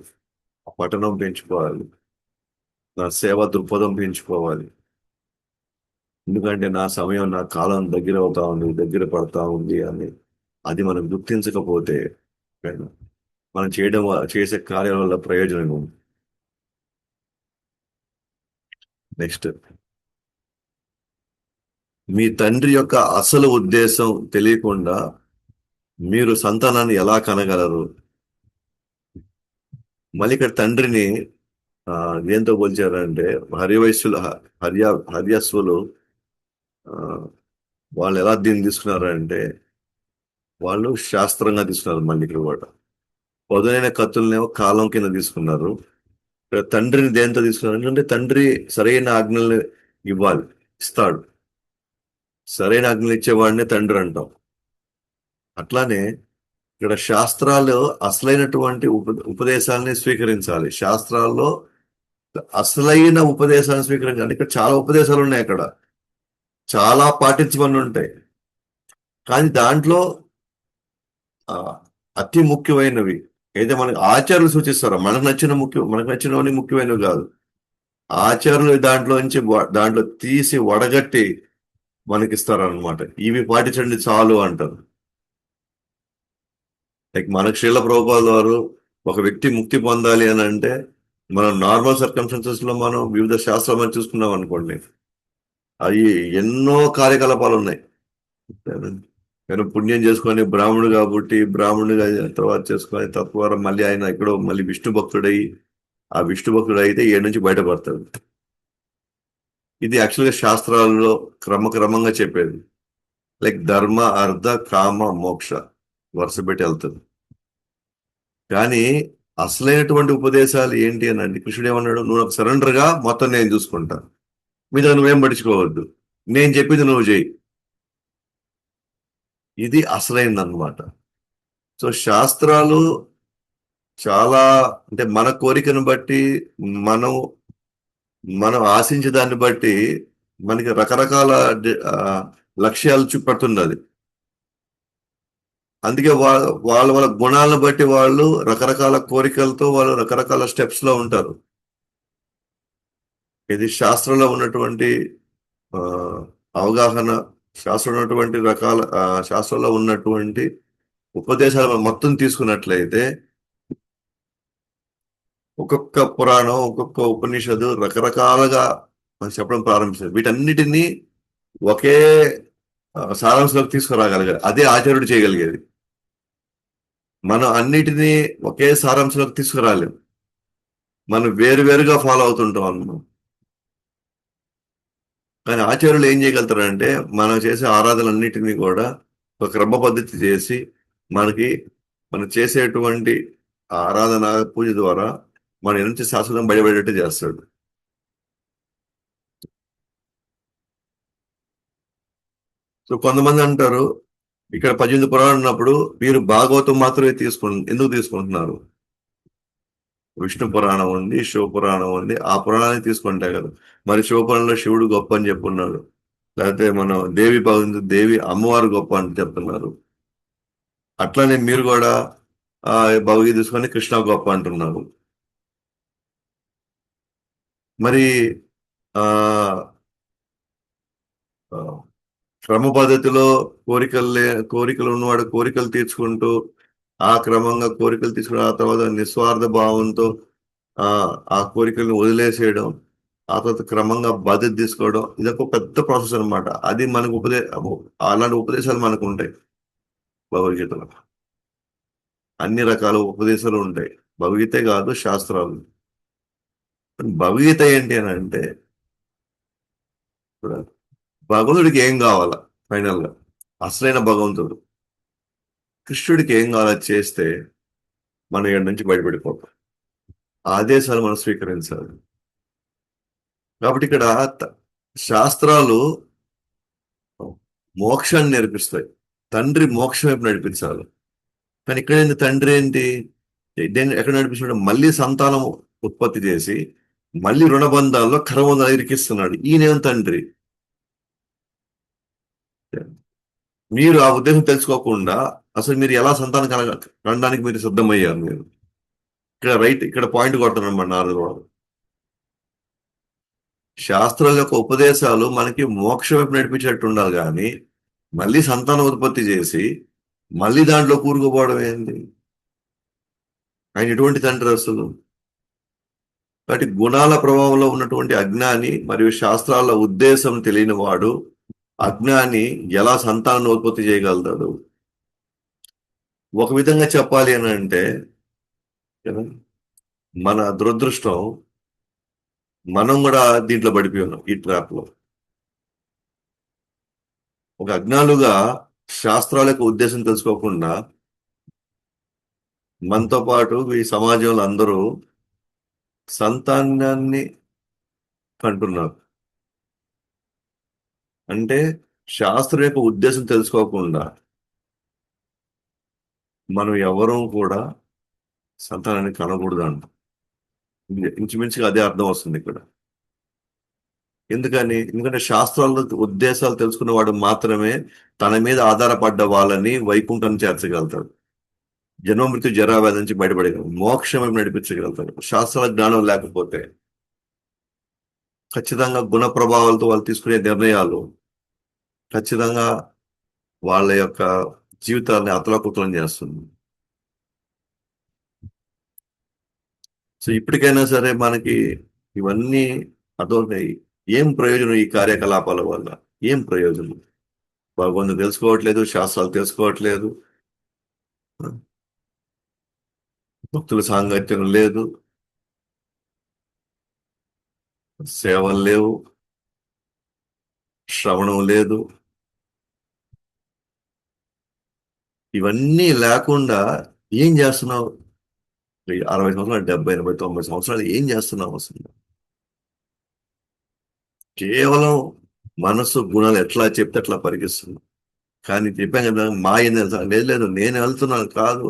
Speaker 1: పఠనం పెంచుకోవాలి, నా సేవా దృక్పథం పెంచుకోవాలి. ఎందుకంటే నా సమయం, నా కాలం దగ్గర అవుతా ఉంది, దగ్గర పడతా ఉంది అని అది మనం గుర్తించకపోతే మనం చేసే కార్యాల వల్ల ప్రయోజనం ఉంది. నెక్స్ట్, మీ తండ్రి యొక్క అసలు ఉద్దేశం తెలియకుండా మీరు సంతానాన్ని ఎలా కనగలరు? మళ్ళీ ఇక్కడ తండ్రిని దేంతో పోల్చారంటే హర్యవైశ్యులు హర్యస్వులు ఆ, వాళ్ళు ఎలా దీన్ని తీసుకున్నారంటే వాళ్ళు శాస్త్రంగా తీసుకున్నారు. మళ్ళీ ఇక్కడ కూడా పదునైన కత్తులనేమో కాలం కింద తీసుకున్నారు. ఇక్కడ తండ్రిని దేంతో తీసుకున్నారు అంటే తండ్రి సరైన ఆజ్ఞల్ని ఇవ్వాలి, ఇస్తాడు. సరైన ఆజ్ఞలు ఇచ్చేవాడినే తండ్రి అంటాం. అట్లానే ఇక్కడ శాస్త్రాలు అసలైనటువంటి ఉపదేశాలని స్వీకరించాలి. శాస్త్రాల్లో అసలైన ఉపదేశాలను స్వీకరించాలి. ఇక్కడ చాలా ఉపదేశాలు ఉన్నాయి, అక్కడ చాలా పాటించమని ఉంటాయి. కానీ దాంట్లో ఆ, అతి ముఖ్యమైనవి అయితే మనకి ఆచార్యులు సూచిస్తారో మనకు నచ్చినవన్నీ ముఖ్యమైనవి కాదు. ఆచార్యులు దాంట్లో తీసి వడగట్టి మనకిస్తారనమాట. ఇవి పాటించండి చాలు అంటారు. లైక్ మనకు శ్రీల ప్రభుపాద వారు ఒక వ్యక్తి ముక్తి పొందాలి అని అంటే మనం నార్మల్ సర్కమ్స్టాన్సెస్ లో మనం వివిధ శాస్త్రాలు చూసుకున్నాం అనుకోండి, అవి ఎన్నో కార్యకలాపాలు ఉన్నాయి. నేను పుణ్యం చేసుకొని బ్రాహ్మణుగా పుట్టి బ్రాహ్మణుడిగా తర్వాత చేసుకొని తత్వరం మళ్ళీ ఆయన ఎక్కడో మళ్ళీ విష్ణు భక్తుడై ఆ విష్ణు భక్తుడు అయితే ఏడు నుంచి బయటపడతాడు. ఇది యాక్చువల్గా శాస్త్రాలలో క్రమక్రమంగా చెప్పేది. లైక్ ధర్మ, అర్థ, కామ, మోక్ష వరుస పెట్టి వెళ్తుంది. కానీ అసలైనటువంటి ఉపదేశాలు ఏంటి అని అంటే కృష్ణుడు ఏమన్నాడు, నువ్వు నాకు సరెండర్గా మొత్తం నేను చూసుకుంటాను, మీద నువ్వేం పట్టించుకోవద్దు, నేను చెప్పింది నువ్వు చేయి. ఇది అసలైంది అనమాట. సో శాస్త్రాలు చాలా అంటే మన కోరికను బట్టి మనం మనం ఆశించే దాన్ని బట్టి మనకి రకరకాల లక్ష్యాలు చూపెడుతున్నది. అందుకే వాళ్ళ వాళ్ళ గుణాలను బట్టి వాళ్ళు రకరకాల కోరికలతో వాళ్ళు రకరకాల స్టెప్స్ లో ఉంటారు. ఇది శాస్త్రంలో ఉన్నటువంటి అవగాహన, శాస్త్రంలో ఉన్నటువంటి ఉపదేశాలు మొత్తం తీసుకున్నట్లయితే ఒక్కొక్క పురాణం, ఒక్కొక్క ఉపనిషత్తు రకరకాలుగా చెప్పడం ప్రారంభించారు. వీటన్నిటినీ ఒకే సారాంశంలోకి తీసుకురాగలిగారు. అదే ఆచార్యుడు చేయగలిగేది. మనం అన్నిటినీ ఒకే సారాంశంలోకి తీసుకురాలేం, మనం వేరువేరుగా ఫాలో అవుతుంటాం అన్నమాట. కానీ ఆచార్యులు ఏం చేయగలుగుతారంటే మనం చేసే ఆరాధనలన్నిటినీ కూడా ఒక క్రమ పద్ధతి చేసి మనం చేసేటువంటి ఆరాధన పూజ ద్వారా మన నుంచి శాశ్వతం బయటపడేట్టు చేస్తాడు. సో కొంతమంది అంటారు ఇక్కడ 18 పురాణాలు ఉన్నప్పుడు మీరు భాగవతం మాత్రమే ఎందుకు తీసుకుంటున్నారు? విష్ణు పురాణం ఉంది, శివపురాణం ఉంది, ఆ పురాణాన్ని తీసుకుంటే కదా. మరి శివపురాణంలో శివుడు గొప్ప అని చెప్పున్నాడు, లేకపోతే మనం దేవి అమ్మవారు గొప్ప అని చెప్తున్నారు. అట్లానే మీరు కూడా భగవద్గీత తీసుకొని కృష్ణ గొప్ప అంటున్నారు. మరి ఆ క్రమ పద్ధతిలో కోరికలు ఉన్నవాడు కోరికలు తీర్చుకుంటూ ఆ క్రమంగా కోరికలు తీసుకుని ఆ తర్వాత నిస్వార్థ భావంతో ఆ కోరికలను వదిలేసేయడం, ఆ తర్వాత క్రమంగా బాధ్యత తీసుకోవడం, ఇదొక పెద్ద ప్రాసెస్ అనమాట. అది మనకు అలాంటి ఉపదేశాలు మనకు ఉంటాయి భగవద్గీతలో. అన్ని రకాల ఉపదేశాలు ఉంటాయి, భగవద్గీతే కాదు శాస్త్రాలు. భగవద్గీత ఏంటి అని అంటే భగవంతుడికి ఏం కావాలా, ఫైనల్ గా అసలైన భగవంతుడు కృష్ణుడికి ఏం కావాలో చేస్తే మనం ఎక్కడి నుంచి బయటపడిపోతాం. ఆదేశాలు మనం స్వీకరించాలి. కాబట్టి ఇక్కడ శాస్త్రాలు మోక్షాన్ని నేర్పిస్తాయి, తండ్రి మోక్షం వైపు నడిపించాలి. కానీ ఇక్కడ ఏంటి, తండ్రి ఏంటి ఎక్కడ నడిపిస్తున్నాడు? మళ్ళీ సంతానం ఉత్పత్తి చేసి మళ్ళీ రుణబంధాల్లో కర్మబంధాలు ఇరికిస్తున్నాడు. ఈయనేం తండ్రి? మీరు ఆ ఉద్దేశం తెలుసుకోకుండా అసలు మీరు ఎలా సంతానం కనడానికి మీరు సిద్ధమయ్యారు మీరు? ఇక్కడ రైట్, ఇక్కడ పాయింట్ కొడుతున్నాం నారదుల వారు. శాస్త్రాల యొక్క ఉపదేశాలు మనకి మోక్షం వైపు నడిపించేట్టు ఉండాలి కానీ మళ్ళీ సంతాన ఉత్పత్తి చేసి మళ్ళీ దాంట్లో కూరుకుపోవడం ఏంటి? ఆయన ఎటువంటి తండ్రి అసలు? కాబట్టి గుణాల ప్రభావంలో ఉన్నటువంటి అజ్ఞాని మరియు శాస్త్రాల ఉద్దేశం తెలియని వాడు అజ్ఞాని ఎలా సంతానాన్ని ఉత్పత్తి చేయగలుగుతాడు? ఒక విధంగా చెప్పాలి అని అంటే కదా, మన దురదృష్టం మనం కూడా దీంట్లో పడిపోయి ఉన్నాం, ఈ ట్రాప్ లో. ఒక అజ్ఞానులుగా శాస్త్రాల యొక్క ఉద్దేశం తెలుసుకోకుండా మనతో పాటు ఈ సమాజంలో అందరూ సంతానాన్ని కంటున్నారు. అంటే శాస్త్రం యొక్క ఉద్దేశం తెలుసుకోకుండా మనం ఎవరూ కూడా సంతానాన్ని కనకూడదు అంట. ఇంచుమించుగా అదే అర్థం వస్తుంది ఇక్కడ. ఎందుకంటే శాస్త్రాల ఉద్దేశాలు తెలుసుకున్న వాడు మాత్రమే తన మీద ఆధారపడ్డ వాళ్ళని వైకుంఠం చేర్చగలుగుతాడు, జన్మమృత్యు జరావ్యాధి నుంచి బయటపడగలరు, మోక్షం వైపు నడిపించగలుగుతాడు. శాస్త్రాల జ్ఞానం లేకపోతే ఖచ్చితంగా గుణ ప్రభావాలతో వాళ్ళు తీసుకునే నిర్ణయాలు ఖచ్చితంగా వాళ్ళ యొక్క జీవితాన్ని అతలాకుతలం చేస్తుంది. సో ఇప్పటికైనా సరే మనకి ఇవన్నీ అర్థమవుతాయి. ఏం ప్రయోజనం ఈ కార్యకలాపాల వల్ల? ఏం ప్రయోజనం? భగవంతుడు తెలుసుకోవట్లేదు, శాస్త్రాలు తెలుసుకోవట్లేదు, భక్తుల సాంగత్యం లేదు, సేవలు లేవు, శ్రవణం లేదు. ఇవన్నీ లేకుండా ఏం చేస్తున్నావు? 60 సంవత్సరాలు, 70, 80, 90 సంవత్సరాలు ఏం చేస్తున్నావు అసలు? కేవలం మనసు గుణాలు ఎట్లా చెప్తే అట్లా పరిగిస్తున్నాం. కానీ చెప్పాను కదా, మాయ లేదు లేదు, నేను వెళ్తున్నాను కాదు,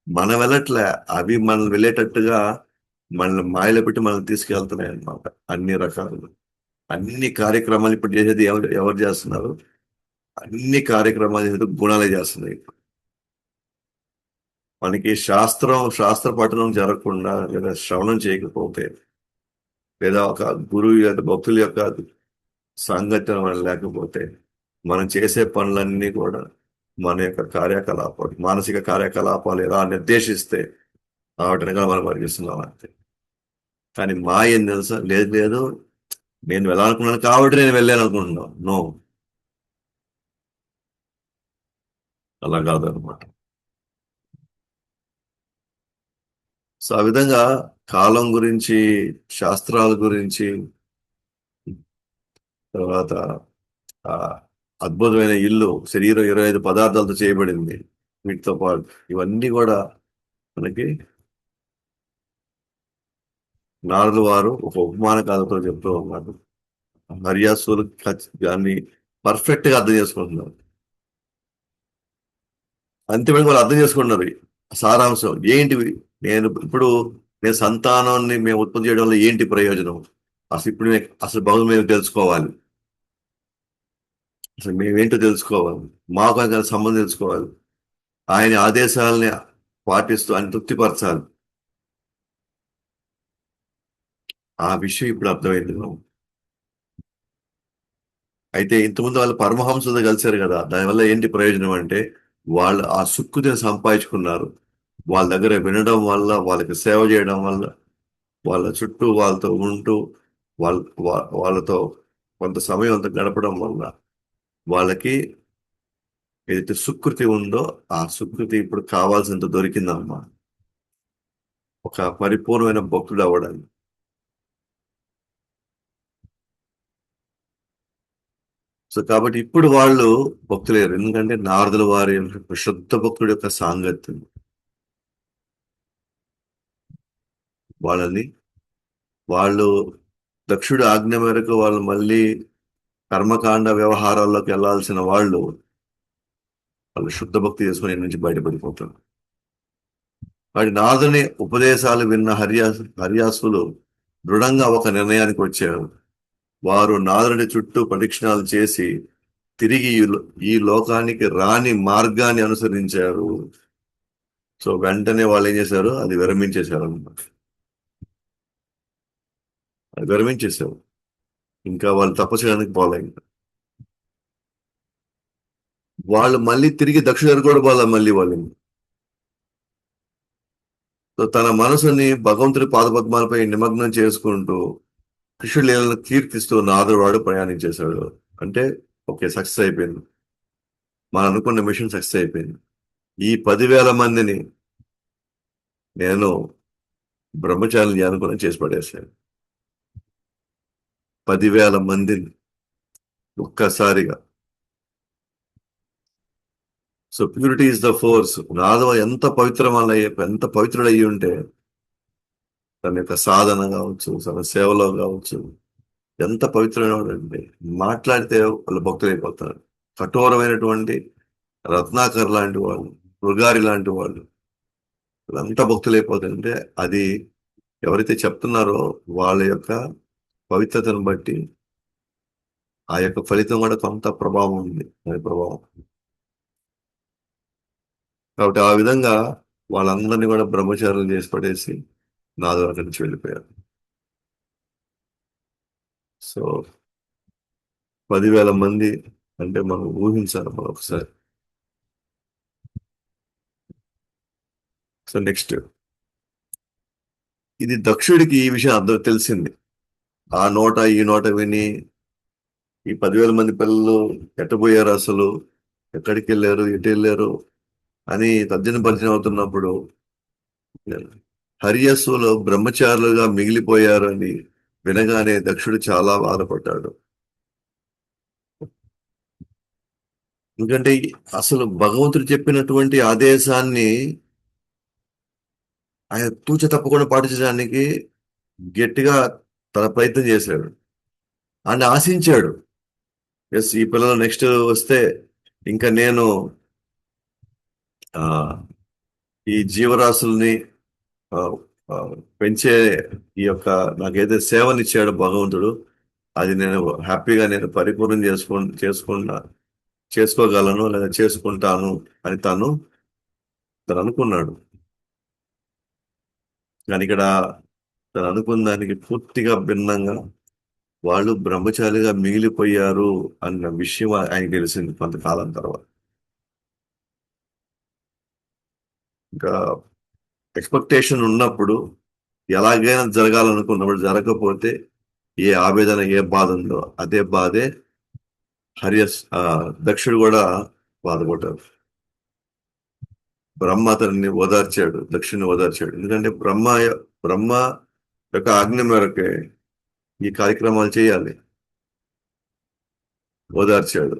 Speaker 1: మనం వెళ్ళట్లే, అవి మనం వెళ్ళేటట్టుగా మనల్ని మాయలో పెట్టి మనల్ని తీసుకెళ్తున్నాయి అన్నమాట. అన్ని రకాలు, అన్ని కార్యక్రమాలు ఇప్పుడు చేసేది ఎవరు ఎవరు చేస్తున్నారు? అన్ని కార్యక్రమాలు చేసేది గుణాలే చేస్తున్నాయి. మనకి శాస్త్ర పఠనం జరగకుండా లేదా శ్రవణం చేయకపోతే లేదా ఒక గురువు యొక్క భక్తుల యొక్క సాంగత్యం లేకపోతే మనం చేసే పనులన్నీ కూడా మన యొక్క కార్యకలాపాలు, మానసిక కార్యకలాపాలు ఎలా నిర్దేశిస్తే వాటినిగా మనం వర్గిస్తున్నాం అంతే. కానీ మా ఏం తెలుసా? లేదు లేదు, నేను వెళ్ళాలనుకున్నాను కాబట్టి నేను వెళ్ళాను అనుకుంటున్నాను. నో, అలా కాదు అనమాట. సో ఆ విధంగా కాలం గురించి, శాస్త్రాల గురించి, తర్వాత ఆ అద్భుతమైన ఇల్లు, శరీరం 25 పదార్థాలతో చేయబడింది, వీటితో పాటు ఇవన్నీ కూడా మనకి నారదుల వారు ఒక ఉపమాన కథతో చెప్తూ ఉన్నారు. హరియాసులు దాన్ని పర్ఫెక్ట్ గా అర్థం చేసుకుంటున్నారు. అంతిమంగా వాళ్ళు అర్థం చేసుకుంటున్నారు సారాంశం ఏంటివి. నేను సంతానాన్ని మేము ఉత్పత్తి చేయడం వల్ల ఏంటి ప్రయోజనం? అసలు భగవంతుడు మేము తెలుసుకోవాలి, అసలు మేమేంటో తెలుసుకోవాలి, మాకు ఆయన సంబంధం తెలుసుకోవాలి, ఆయన ఆదేశాలని పాటిస్తూ ఆయన తృప్తిపరచాలి. ఆ విషయం ఇప్పుడు అర్థమైంది. అయితే ఇంతకుముందు వాళ్ళు పరమహంసతో కలిశారు కదా, దానివల్ల ఏంటి ప్రయోజనం అంటే వాళ్ళు ఆ సుక్కుని సంపాదించుకున్నారు. వాళ్ళ దగ్గర వినడం వల్ల, వాళ్ళకి సేవ చేయడం వల్ల, వాళ్ళ చుట్టూ వాళ్ళతో ఉంటూ వాళ్ళతో కొంత సమయం అంతా గడపడం వల్ల వాళ్ళకి ఏదైతే సుకృతి ఉందో ఆ సుకృతి ఇప్పుడు కావాల్సినంత దొరికిందమ్మా, ఒక పరిపూర్ణమైన భక్తుడు అవ్వడానికి. సో కాబట్టి ఇప్పుడు వాళ్ళు భక్తులేరు, ఎందుకంటే నారదుల వారి శుద్ధ భక్తుడి యొక్క సాంగత్యం వాళ్ళు దక్షుడి ఆజ్ఞ మేరకు వాళ్ళు మళ్ళీ కర్మకాండ వ్యవహారాల్లోకి వెళ్లాల్సిన వాళ్ళు శుద్ధ భక్తి చేసుకుని నుంచి బయటపడిపోతారు. వాడి నాదుని ఉపదేశాలు విన్న హర్యాసులు దృఢంగా ఒక నిర్ణయానికి వచ్చారు. వారు నాదుని చుట్టూ ప్రదక్షిణాలు చేసి తిరిగి ఈ లోకానికి రాని మార్గాన్ని అనుసరించారు. సో వెంటనే వాళ్ళు ఏం చేశారు, అది విరమించేశారు అనమాట. అది విరమించేశారు. ఇంకా వాళ్ళు తపస్సు చేయడానికి పోలే ఇంకా. వాళ్ళు మళ్ళీ తిరిగి దక్షిణ కూడా పోలే మళ్ళీ వాళ్ళు. సో తన మనసుని భగవంతుడి పాదపద్మాలపై నిమగ్నం చేసుకుంటూ కృష్ణుడి లీలను కీర్తిస్తూ నాదుడు ప్రయాణించేశాడు. అంటే ఓకే, సక్సెస్ అయిపోయింది. మనం అనుకున్న మిషన్ సక్సెస్ అయిపోయింది. ఈ 10,000 మందిని నేను బ్రహ్మచారిని అనుకుని చేసి పడేశాను. 10,000 మందిని ఒక్కసారిగా. So purity is the force. నాదవ ఎంత పవిత్రుడయ్యి ఉంటే తన యొక్క సాధన కావచ్చు, తన సేవలో కావచ్చు, ఎంత పవిత్రమైన వాడంటే మాట్లాడితే వాళ్ళు భక్తులైపోతారు. కఠోరమైనటువంటి రత్నాకర్ లాంటి వాళ్ళు, మృగారి లాంటి వాళ్ళు అంత భక్తులైపోతుంటే అది ఎవరైతే చెప్తున్నారో వాళ్ళ యొక్క పవిత్రతను బట్టి ఆ యొక్క ఫలితం కూడా కొంత ప్రభావం ఉంది. దాని ప్రభావం. కాబట్టి ఆ విధంగా వాళ్ళందరినీ కూడా బ్రహ్మచారులు చేసి పడేసి నాదో అక్కడి నుంచి వెళ్ళిపోయారు. సో 10,000 మంది అంటే మనం ఊహించాలి మనం ఒకసారి. సో నెక్స్ట్, ఇది దక్షుడికి ఈ విషయం అర్థం తెలిసింది. ఆ నోట ఈ నోట విని ఈ 10,000 మంది పిల్లలు ఎట్టబోయారు, అసలు ఎక్కడికి వెళ్ళారు, ఎటు వెళ్ళారు అని తర్జన భర్జన అవుతున్నప్పుడు హరియస్సులో బ్రహ్మచారులుగా మిగిలిపోయారు అని వినగానే దక్షుడు చాలా బాధపడ్డాడు. ఎందుకంటే అసలు భగవంతుడు చెప్పినటువంటి ఆదేశాన్ని ఆయన తూచ తప్పకుండా పాటించడానికి గట్టిగా తన ప్రయత్నం చేశాడు. ఆయన ఆశించాడు, ఎస్ ఈ పిల్లలు నెక్స్ట్ వస్తే ఇంకా నేను ఆ ఈ జీవరాశుల్ని ఆ, ఆ, పెంచే ఈ యొక్క నాకైతే సేవనిచ్చాడు భగవంతుడు, అది నేను హ్యాపీగా నేను పరిపూర్ణం చేసుకోగలను లేదా చేసుకుంటాను అని తను అనుకున్నాడు. కానీ ఇక్కడ తను అనుకున్న దానికి పూర్తిగా భిన్నంగా వాళ్ళు బ్రహ్మచారిగా మిగిలిపోయారు అన్న విషయం ఆయనకి తెలిసింది కొంతకాలం తర్వాత. ఇంకా ఎక్స్పెక్టేషన్ ఉన్నప్పుడు ఎలాగైనా జరగాలనుకున్నప్పుడు జరగకపోతే ఏ ఆవేదన ఏ బాధ ఉందో అదే బాధే దక్షుడు కూడా బాధపడ్డారు. బ్రహ్మ అతన్ని ఓదార్చాడు, దక్షుడిని ఓదార్చాడు. ఎందుకంటే బ్రహ్మ యొక్క ఆజ్ఞ మేరకే ఈ కార్యక్రమాలు చేయాలి. ఓదార్చాడు.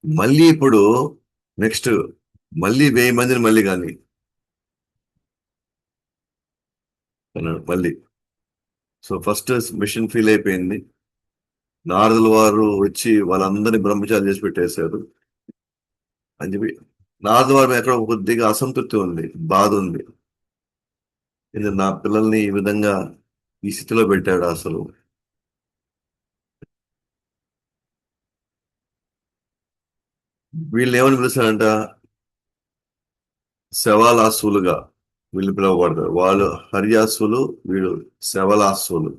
Speaker 1: మళ్ళీ ఇప్పుడు నెక్స్ట్ మళ్ళీ 1000 మందిని మళ్ళీ కానీ అన్నాడు మళ్ళీ. సో ఫస్ట్ మిషన్ ఫెయిల్ అయిపోయింది. నారదుల వారు వచ్చి వాళ్ళందరినీ బ్రహ్మచారి చేసి పెట్టేశారు అని చెప్పి నారదుల వారు ఎక్కడ కొద్దిగా అసంతృప్తి ఉంది, బాధ ఉంది. ఇది నా పిల్లల్ని ఈ విధంగా ఈ స్థితిలో పెట్టాడు. అసలు వీళ్ళు ఏమని పిలుస్తారంట, శవలాసులుగా వీళ్ళు పిలువబడతారు. వాళ్ళు హర్యాసులు, వీళ్ళు శవలాసులు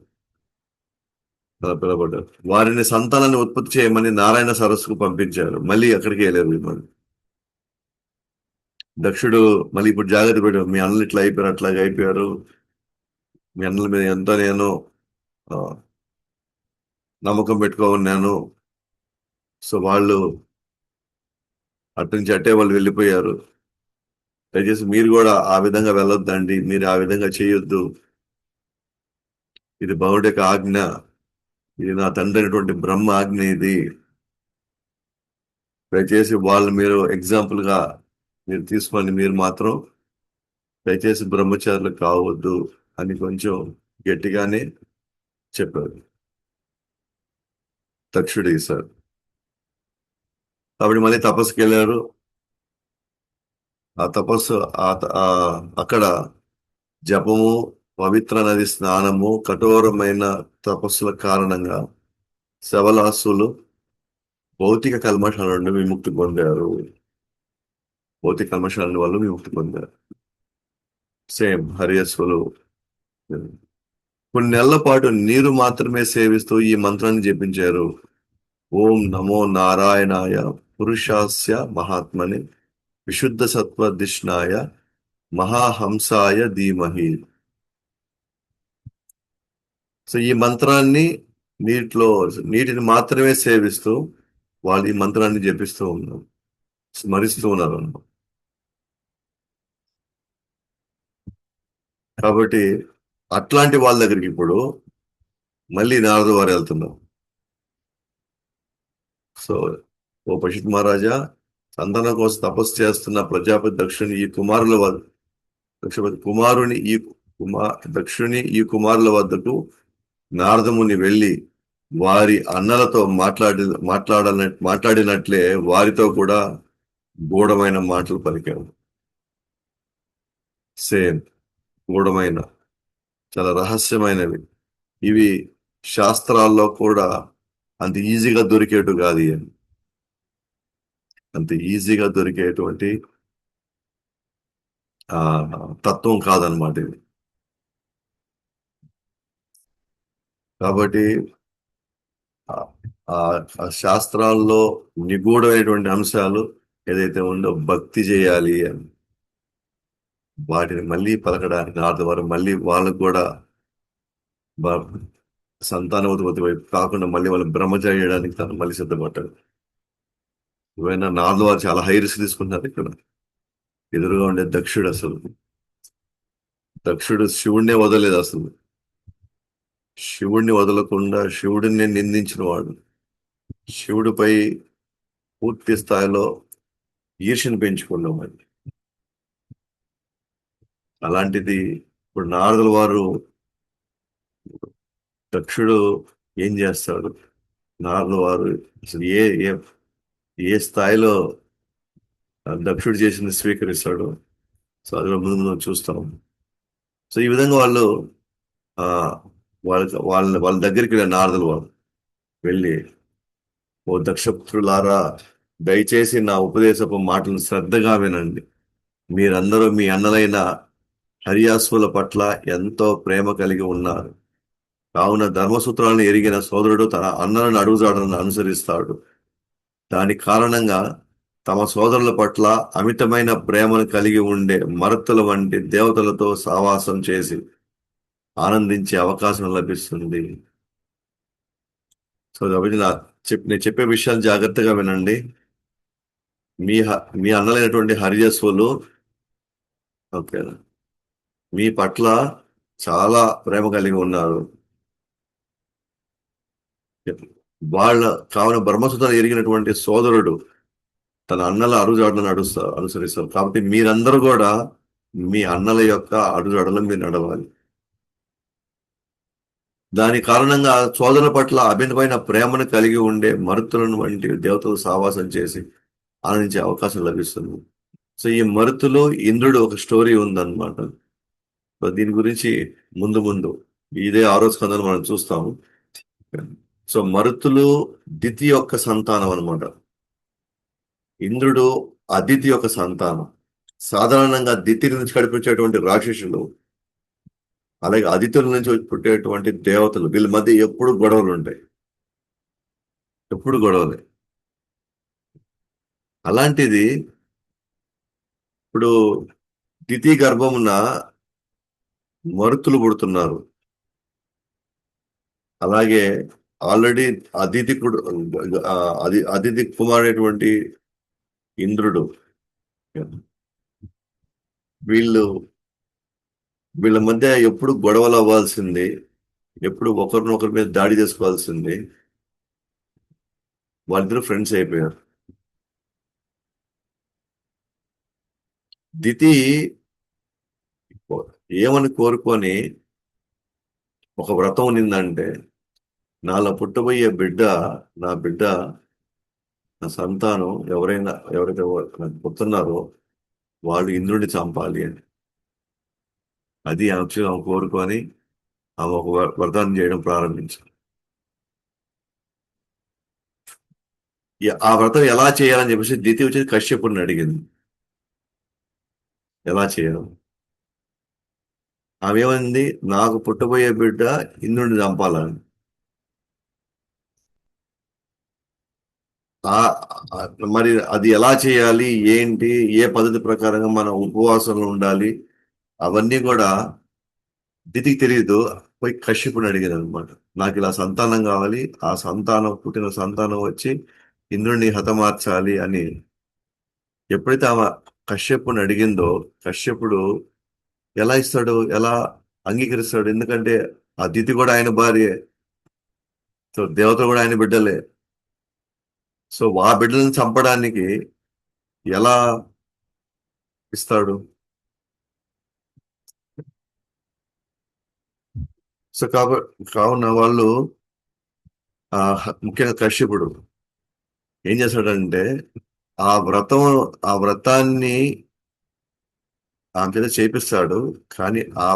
Speaker 1: అలా పిలువబడ్డారు. వారిని సంతానాన్ని ఉత్పత్తి చేయమని నారాయణ సరస్సుకు పంపించారు. మళ్ళీ అక్కడికి వెళ్ళారు వీళ్ళు. దక్షుడు మళ్ళీ ఇప్పుడు జాగ్రత్త పెట్టాడు, మీ అన్నలు ఇట్లా అయిపోయారు, అట్లాగే అయిపోయారు, మీ అన్నల మీద ఎంతో నేను ఆ, నమ్మకం పెట్టుకోన్నాను. సో వాళ్ళు అటు నుంచి అట్టే వాళ్ళు వెళ్ళిపోయారు. దయచేసి మీరు కూడా ఆ విధంగా వెళ్ళొద్దండి, మీరు ఆ విధంగా చేయొద్దు. ఇది భగవుడి యొక్క ఆజ్ఞ, ఇది నా తండ్రి అయినటువంటి బ్రహ్మ ఆజ్ఞ. ఇది దయచేసి వాళ్ళు మీరు ఎగ్జాంపుల్ గా మీరు తీసుకోండి, మీరు మాత్రం దయచేసి బ్రహ్మచారులు కావద్దు అని కొంచెం గట్టిగానే చెప్పారు దక్షుడు సార్. కాబట్టి మళ్ళీ తపస్సుకి వెళ్ళారు. ఆ తపస్సు అక్కడ జపము, పవిత్ర నది స్నానము, కఠోరమైన తపస్సుల కారణంగా శవలాసులు భౌతిక కల్మషాల నుండి విముక్తి పొందారు. భౌతిక కల్మషాల వల్ల విముక్తి పొందారు. సేమ్ హరియస్సులు కొన్ని నెలల పాటు నీరు మాత్రమే సేవిస్తూ ఈ మంత్రాన్ని జపించారు. ఓం నమో నారాయణాయ పురుషాస్య మహాత్మని విశుద్ధ సత్వదిష్ణాయ మహాహంసాయ ధీమహి. సో ఈ మంత్రాన్ని నీటిలో నీటిని మాత్రమే సేవిస్తూ వాళ్ళు ఈ మంత్రాన్ని జపిస్తూ ఉన్నారు, స్మరిస్తూ ఉన్నారు అన్నమాట. కాబట్టి అట్లాంటి వాళ్ళ దగ్గరికి ఇప్పుడు మళ్ళీ నారదు వారు వెళ్తున్నారు. సో ఓ పశుత్ మహారాజా, సంతానం కోసం తపస్సు చేస్తున్న ప్రజాపతి దక్షుని ఈ కుమారుల వద్ద దక్షపతి కుమారుని ఈ దక్షుని ఈ కుమారుల వద్దకు నారదముని వెళ్ళి వారి అన్నలతో మాట్లాడినట్లే వారితో కూడా గూఢమైన మాటలు పలికాడు. సేమ్ గూఢమైన, చాలా రహస్యమైనవి. ఇవి శాస్త్రాల్లో కూడా అంత ఈజీగా దొరికేటు కాదు. ఇవన్నీ అంత ఈజీగా దొరికేటువంటి ఆ తత్వం కాదనమాట ఇది. కాబట్టి ఆ శాస్త్రాల్లో నిగూఢమైనటువంటి అంశాలు ఏదైతే ఉందో భక్తి చేయాలి అని వాటిని మళ్ళీ పలకడానికి నారద వారు మళ్ళీ వాళ్ళకు కూడా సంతానవతి వైపు కాకుండా మళ్ళీ వాళ్ళు బ్రహ్మచారి చేయడానికి తను మళ్ళీ సిద్ధపడ్డాడు. ఏమైనా నారద వారు చాలా హై రిస్క్ తీసుకుంటున్నారు ఇక్కడ. ఎదురుగా ఉండే దక్షుడు, అసలు దక్షుడు శివుణ్ణే వదలలేదు. అసలు శివుణ్ణి వదలకుండా శివుడిని నిందించిన వాడు, శివుడిపై పూర్తి స్థాయిలో ఈర్ష్యను పెంచుకున్నాం. అలాంటిది ఇప్పుడు నారదుల వారు, దక్షుడు ఏం చేస్తాడు, నారదుల వారు అసలు ఏ ఏ ఏ స్థాయిలో దక్షుడు చేసింది స్వీకరిస్తాడు. సో అది ముందు ముందు చూస్తాం. సో ఈ విధంగా వాళ్ళు ఆ వాళ్ళ దగ్గరికి నారదుల వారు వెళ్ళి, ఓ దక్షపుత్రులారా, దయచేసి నా ఉపదేశపు మాటలను శ్రద్ధగా వినండి. మీరందరూ మీ అన్నలైన హరియాసుల పట్ల ఎంతో ప్రేమ కలిగి ఉన్నారు. కావున ధర్మసూత్రాలను ఎరిగిన సోదరుడు తన అన్నలను అడుగుజాడలను అనుసరిస్తాడు. దాని కారణంగా తమ సోదరుల పట్ల అమితమైన ప్రేమను కలిగి ఉండే మరుత్తుల వంటి దేవతలతో సావాసం చేసి ఆనందించే అవకాశం లభిస్తుంది. సో కాబట్టి నేను చెప్పే విషయాలు జాగ్రత్తగా వినండి. మీ అన్నలైనటువంటి హరిజస్సులు ఓకేనా, మీ పట్ల చాలా ప్రేమ కలిగి ఉన్నారు. వాళ్ళ కావున బ్రహ్మసూత్రాలు ఎరిగినటువంటి సోదరుడు తన అన్నల అడుగుజాడలను అనుసరిస్తారు. కాబట్టి మీరందరూ కూడా మీ అన్నల యొక్క అడుగుజాడలను మీరు నడవాలి. దాని కారణంగా సోదరుల పట్ల అభిన్నమైన ప్రేమను కలిగి ఉండే మరుతులను వంటి దేవతలు సావాసం చేసి ఆనందించే అవకాశం లభిస్తుంది. సో ఈ మరుతులో ఇంద్రుడు ఒక స్టోరీ ఉందన్నమాట. సో దీని గురించి ముందు ముందు ఇదే 6వ స్కంధంలో మనం చూస్తాము. సో మరుతులు దితి యొక్క సంతానం అనమాట. ఇంద్రుడు అదితి యొక్క సంతానం. సాధారణంగా దితి నుంచి కడిపించేటువంటి రాక్షసులు, అలాగే అదితుల నుంచి పుట్టేటువంటి దేవతలు, వీళ్ళ మధ్య ఎప్పుడు గొడవలు ఉంటాయి, ఎప్పుడు గొడవలే. అలాంటిది ఇప్పుడు దితి గర్భమున మరుతులు పుడుతున్నారు. అలాగే ఆల్రెడీ అదితి కుమారుడైనటువంటి ఇంద్రుడు, వీళ్ళ మధ్య ఎప్పుడు గొడవలు అవ్వాల్సింది, ఎప్పుడు ఒకరినొకరి మీద దాడి చేసుకోవాల్సింది. వాళ్ళిద్దరు ఫ్రెండ్స్ అయిపోయారు. దితి ఏమని కోరుకొని ఒక వ్రతం ఉన్నిందంటే, నాలో పుట్టబోయే బిడ్డ, నా బిడ్డ, నా సంతానం ఎవరైతే నాకు పుడుతున్నారో వాళ్ళు ఇంద్రుడిని చంపాలి అని. అది యాక్చువల్గా ఆమె కోరుకొని ఆమె ఒక వ్రతాన్ని చేయడం ప్రారంభించారు. ఆ వ్రతం ఎలా చేయాలని చెప్పేసి దితి వచ్చి కశ్యపుని అడిగింది ఎలా చేయాలి. ఆమెమంది, నాకు పుట్టబోయే బిడ్డ ఇంద్రుడిని చంపాలని. ఆ ఆ, మరి అది ఎలా చేయాలి, ఏంటి, ఏ పద్ధతి ప్రకారంగా మనం ఉపవాసంలో ఉండాలి, అవన్నీ కూడా దితికి తెలియదు. పోయి కశ్యపుని అడిగేది అనమాట. నాకు ఇలా సంతానం కావాలి, ఆ సంతానం పుట్టిన సంతానం వచ్చి ఇంద్రుడిని హతమార్చాలి అని. ఎప్పుడైతే ఆమె కశ్యపుని అడిగిందో, కశ్యపుడు ఎలా ఇస్తాడు, ఎలా అంగీకరిస్తాడు? ఎందుకంటే ఆ దితి కూడా ఆయన భార్యే, సో దేవత కూడా ఆయన బిడ్డలే. సో ఆ బిడ్డలను చంపడానికి ఎలా ఇస్తాడు? సో కావున వాళ్ళు ముఖ్యంగా కశ్యపుడు ఏం చేస్తాడంటే ఆ వ్రతం ఆ వ్రతాన్ని ఆమె చేత చేపిస్తాడు. కానీ ఆ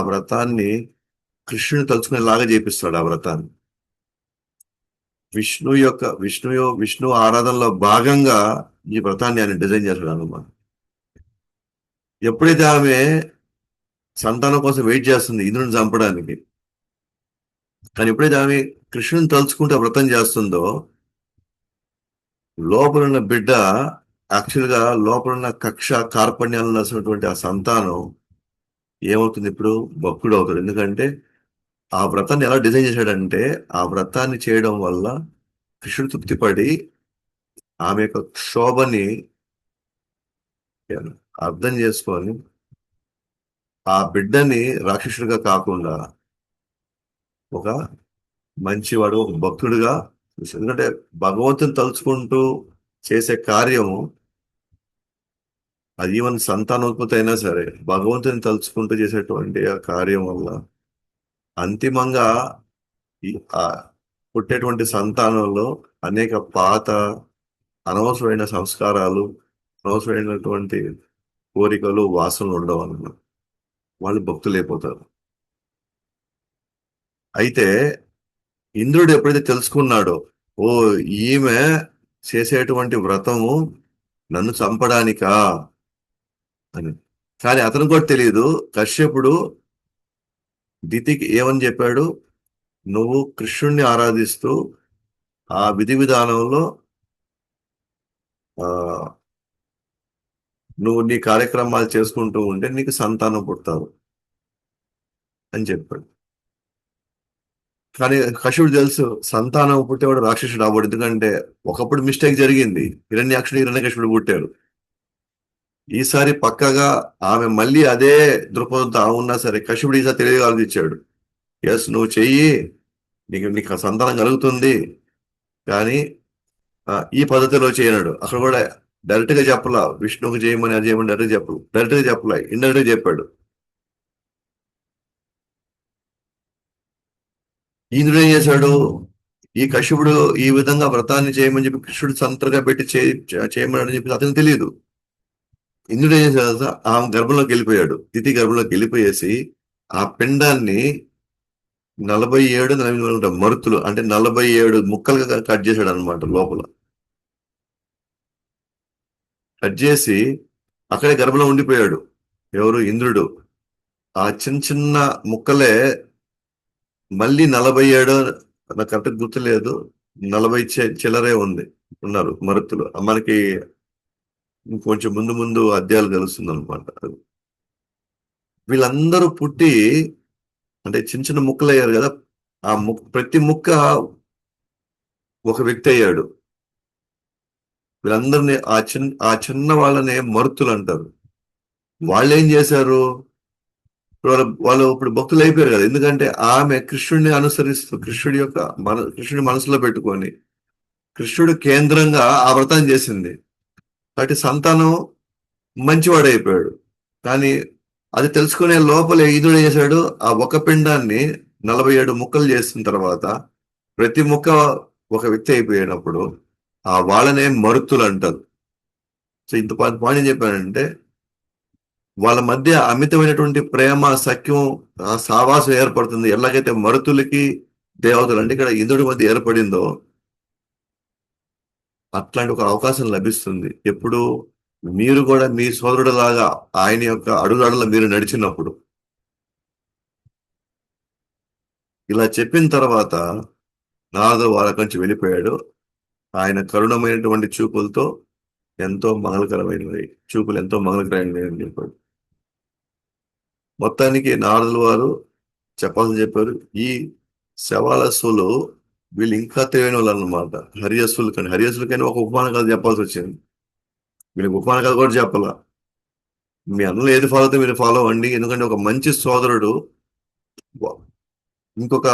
Speaker 1: వ్రతాన్ని కృష్ణుని తలుచుకునేలాగా చేపిస్తాడు ఆ వ్రతాన్ని. విష్ణు ఆరాధనలో భాగంగా ఈ వ్రతాన్ని ఆయన డిజైన్ చేస్తాడు అనమాట. ఎప్పుడైతే ఆమె సంతానం కోసం వెయిట్ చేస్తుంది ఇంద్రుని చంపడానికి, కానీ ఎప్పుడైతే ఆమె కృష్ణుని తలుచుకుంటూ ఆ వ్రతం చేస్తుందో, లోపలున్న బిడ్డ యాక్చువల్ గా లోపలున్న కక్ష కార్పణ్యాలు నచ్చినటువంటి ఆ సంతానం ఏమవుతుంది, ఇప్పుడు భక్తుడు అవుతాడు. ఎందుకంటే ఆ వ్రతాన్ని ఎలా డిజైన్ చేశాడంటే, ఆ వ్రతాన్ని చేయడం వల్ల కృష్ణుడు తృప్తిపడి ఆమె యొక్క క్షోభని అర్థం చేసుకొని ఆ బిడ్డని రాక్షసుడిగా కాకుండా ఒక మంచివాడు, ఒక భక్తుడిగా. ఎందుకంటే భగవంతుని తలుచుకుంటూ చేసే కార్యము, అది ఈవెన్ సంతానోత్పత్తి అయినా సరే, భగవంతుని తలుచుకుంటూ చేసేటువంటి ఆ కార్యం వల్ల అంతిమంగా ఈ ఆ పుట్టేటువంటి సంతానంలో అనేక పాత అనవసరమైన సంస్కారాలు, అనవసరమైనటువంటి కోరికలు, వాసనలు ఉండవు అన్నమాట. వాళ్ళు భక్తులైపోతారు. అయితే ఇంద్రుడు ఎప్పుడైతే తెలుసుకున్నాడో, ఓ ఈమె చేసేటువంటి వ్రతము నన్ను చంపడానికా అని. కానీ అతను కూడా తెలియదు, కశ్యపుడు దితికి ఏమని చెప్పాడు, నువ్వు కృష్ణుణ్ణి ఆరాధిస్తూ ఆ విధి విధానంలో ఆ నువ్వు నీ కార్యక్రమాలు చేసుకుంటూ ఉంటే నీకు సంతానం పుడతారు అని చెప్పాడు. కానీ కశ్యపుడు తెలుసు, సంతానం పుట్టేవాడు రాక్షసుడు అవ్వడు. ఎందుకంటే ఒకప్పుడు మిస్టేక్ జరిగింది, హిరణ్యాక్షుడు హిరణ్యకశిపుడు పుట్టారు. ఈసారి పక్కగా ఆమె మళ్ళీ అదే దృక్పథంతో ఉన్నా సరే కశ్యపుడు ఈసారి తెలివిగా ఆలోచించాడు. ఎస్, నువ్వు చెయ్యి, నీకు సంతానం కలుగుతుంది, కానీ ఈ పద్ధతిలో చేయనాడు. అక్కడ కూడా డైరెక్ట్ గా చెప్పలా, విష్ణువుకి చేయమని అది చేయమని డైరెక్ట్ గా చెప్పలే, ఇండైరెక్ట్ గా చెప్పాడు. ఇంద్రుడు ఏం చేశాడు, ఈ కశ్యపుడు ఈ విధంగా వ్రతాన్ని చేయమని చెప్పి కృష్ణుడు సంతగా పెట్టి చేయమని చెప్పి అతనికి తెలియదు. ఇంద్రుడు ఏం చేశాడు, ఆమె గర్భంలోకి వెళ్ళిపోయాడు. తిథి గర్భంలోకి వెళ్ళిపోయేసి ఆ పిండాన్ని 47 మరుతులు, అంటే 47 ముక్కలుగా కట్ చేశాడు అనమాట. లోపల కట్ చేసి అక్కడే గర్భంలో ఉండిపోయాడు. ఎవరు, ఇంద్రుడు. ఆ చిన్న చిన్న ముక్కలే మళ్ళీ 47, నాకు కరెక్ట్ గుర్తులేదు, 40 చిల్లరే ఉన్నారు మరుతులు. మనకి కొంచెం ముందు ముందు అధ్యాయాలు తెలుస్తుంది అనమాట. వీళ్ళందరూ పుట్టి, అంటే చిన్న చిన్న ముక్కలు అయ్యారు కదా, ఆ ప్రతి ముక్క ఒక వ్యక్తి అయ్యాడు. వీళ్ళందరినీ ఆ చిన్న వాళ్ళనే మరుతులు అంటారు. వాళ్ళు ఏం చేశారు, వాళ్ళు ఇప్పుడు భక్తులు అయిపోయారు కదా. ఎందుకంటే ఆమె కృష్ణుడిని అనుసరిస్తూ కృష్ణుడి మనసులో పెట్టుకొని కృష్ణుడు కేంద్రంగా ఆ వ్రతం చేసింది. కాబట్టి సంతానం మంచివాడైపోయాడు. కానీ అది తెలుసుకునే లోపలే ఇంద్రుడు చేశాడు, ఆ ఒక పిండాన్ని 47 ముక్కలు చేసిన తర్వాత ప్రతి ముక్క ఒక వ్యక్తి అయిపోయినప్పుడు ఆ వాళ్ళనే మరుతులు అంటారు. సో ఇంత పాయింట్ ఏం చెప్పానంటే, వాళ్ళ మధ్య అమితమైనటువంటి ప్రేమ, సఖ్యం, సావాసం ఏర్పడుతుంది. ఎలాగైతే మరుతులకి దేవతలు, అంటే ఇక్కడ ఇంద్రుడి మధ్య ఏర్పడిందో, అట్లాంటి ఒక అవకాశం లభిస్తుంది ఎప్పుడు మీరు కూడా మీ సోదరుడు లాగా ఆయన యొక్క అడుగుజాడల్లో మీరు నడిచినప్పుడు. ఇలా చెప్పిన తర్వాత నారదు వాళ్ళ నుంచి వెళ్ళిపోయాడు. ఆయన కరుణమైనటువంటి చూపులతో ఎంతో మంగళకరమైనవి చూపులు ఎంతో మంగళకరమైనవి అని చెప్పాడు. మొత్తానికి నారదుల వారు చెప్పాల్సి చెప్పారు. ఈ శవాలస్సులు వీళ్ళు ఇంకా తెలియని వాళ్ళు అనమాట. హరియస్సులకని ఒక ఉపమాన కథ చెప్పాల్సి వచ్చింది. వీళ్ళకి ఉపమాన కథ కూడా చెప్పాల. మీ అన్నలు ఏది ఫాలో అయితే మీరు ఫాలో అవ్వండి, ఎందుకంటే ఒక మంచి సోదరుడు ఇంకొక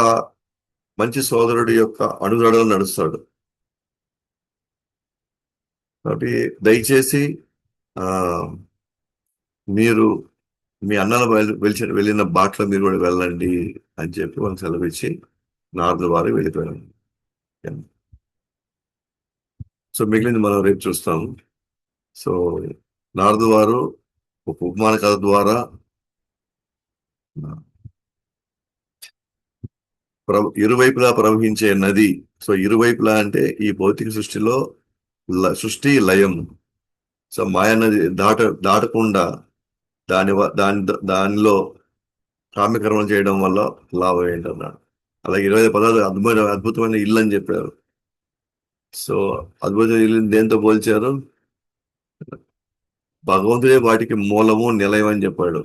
Speaker 1: మంచి సోదరుడి యొక్క అడుగుజాడలో నడుస్తాడు. కాబట్టి దయచేసి ఆ మీరు మీ అన్నల వెళ్ళిన బాటలో మీరు కూడా వెళ్ళండి అని చెప్పి వాళ్ళకి సెలవిచ్చి నారదుల వారు వెళ్ళిపోయారు. సో మిగిలింది మనం రేపు చూస్తాము. సో నారదు వారు ఒక ఉపమాన కథ ద్వారా ఇరువైపులా ప్రవహించే నది. సో ఇరువైపులా అంటే ఈ భౌతిక సృష్టిలో సృష్టి లయం. సో మాయా నది దాటకుండా దానిలో కామ్యకర్మలు చేయడం వల్ల లాభం ఏంటన్నాడు. అలాగే 25 పదాలు అద్భుతమైన ఇల్లు అని చెప్పారు. సో అద్భుతమైన ఇల్లు దేంతో పోల్చారు? భగవంతుడే వాటికి మూలము నిలయం అని చెప్పాడు.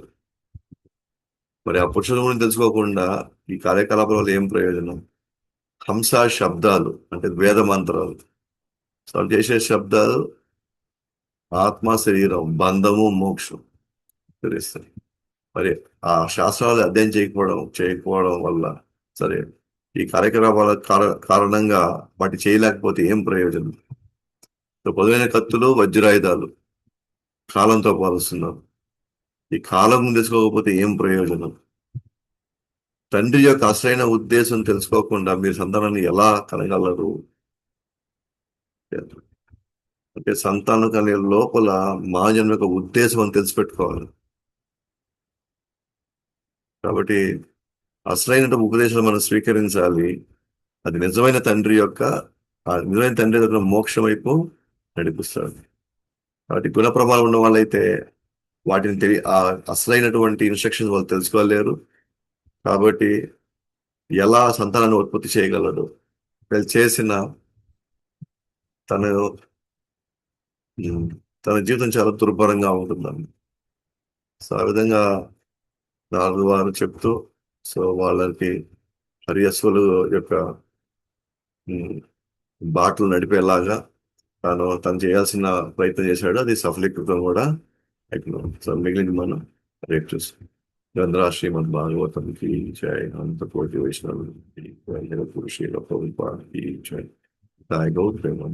Speaker 1: మరి ఆ పురుషుల గురించి తెలుసుకోకుండా ఈ కార్యకలాపాల వల్ల ఏం ప్రయోజనం? హంస శబ్దాలు అంటే వేద మంత్రాలు. సో వాళ్ళు చేసే శబ్దాలు ఆత్మ శరీరం బంధము మోక్షం తెలుస్తాయి. మరి ఆ శాస్త్రాలు అధ్యయనం చేయకపోవడం వల్ల సరే ఈ కార్యకలాపాల కారణంగా వాటి చేయలేకపోతే ఏం ప్రయోజనం? పొదవైన కత్తులు వజ్రాయుధాలు కాలంతో పోలుస్తున్నారు. ఈ కాలం తెలుసుకోకపోతే ఏం ప్రయోజనం? తండ్రి యొక్క అసలైన ఉద్దేశం తెలుసుకోకుండా మీరు సంతానాన్ని ఎలా కనగలరు? అంటే సంతానం కనే లోపల మానవ యొక్క ఉద్దేశం అని తెలిసిపెట్టుకోవాలి. కాబట్టి అసలైన ఉపదేశాలు మనం స్వీకరించాలి. అది నిజమైన తండ్రి యొక్క మోక్షం వైపు నడిపిస్తాడు. కాబట్టి గుణ ప్రమాణం ఉన్న వాళ్ళైతే వాటిని అసలైనటువంటి ఇన్స్ట్రక్షన్స్ వాళ్ళు తెలుసుకోలేరు. కాబట్టి ఎలా సంతానాన్ని ఉత్పత్తి చేయగలడు? వీళ్ళు చేసిన తన జీవితం చాలా దుర్భరంగా ఉంటుందని. సో ఆ విధంగా నారదు వారు చెప్తూ సో వాళ్ళకి హరియస్సులు యొక్క బాటలు నడిపేలాగా తను చేయాల్సిన ప్రయత్నం చేశాడు. అది సఫలీకృతం కూడా అయిపోయింది. సో మిగిలింది మనం రేపు చూస్తాం. గ్రంథరా శ్రీమద్ భాగవతంకి జై, అనంత కోటి వైష్ణవులకి జై, జగద్గురు శ్రీ ప్రభుపాదికి జై, సాయి గౌతమ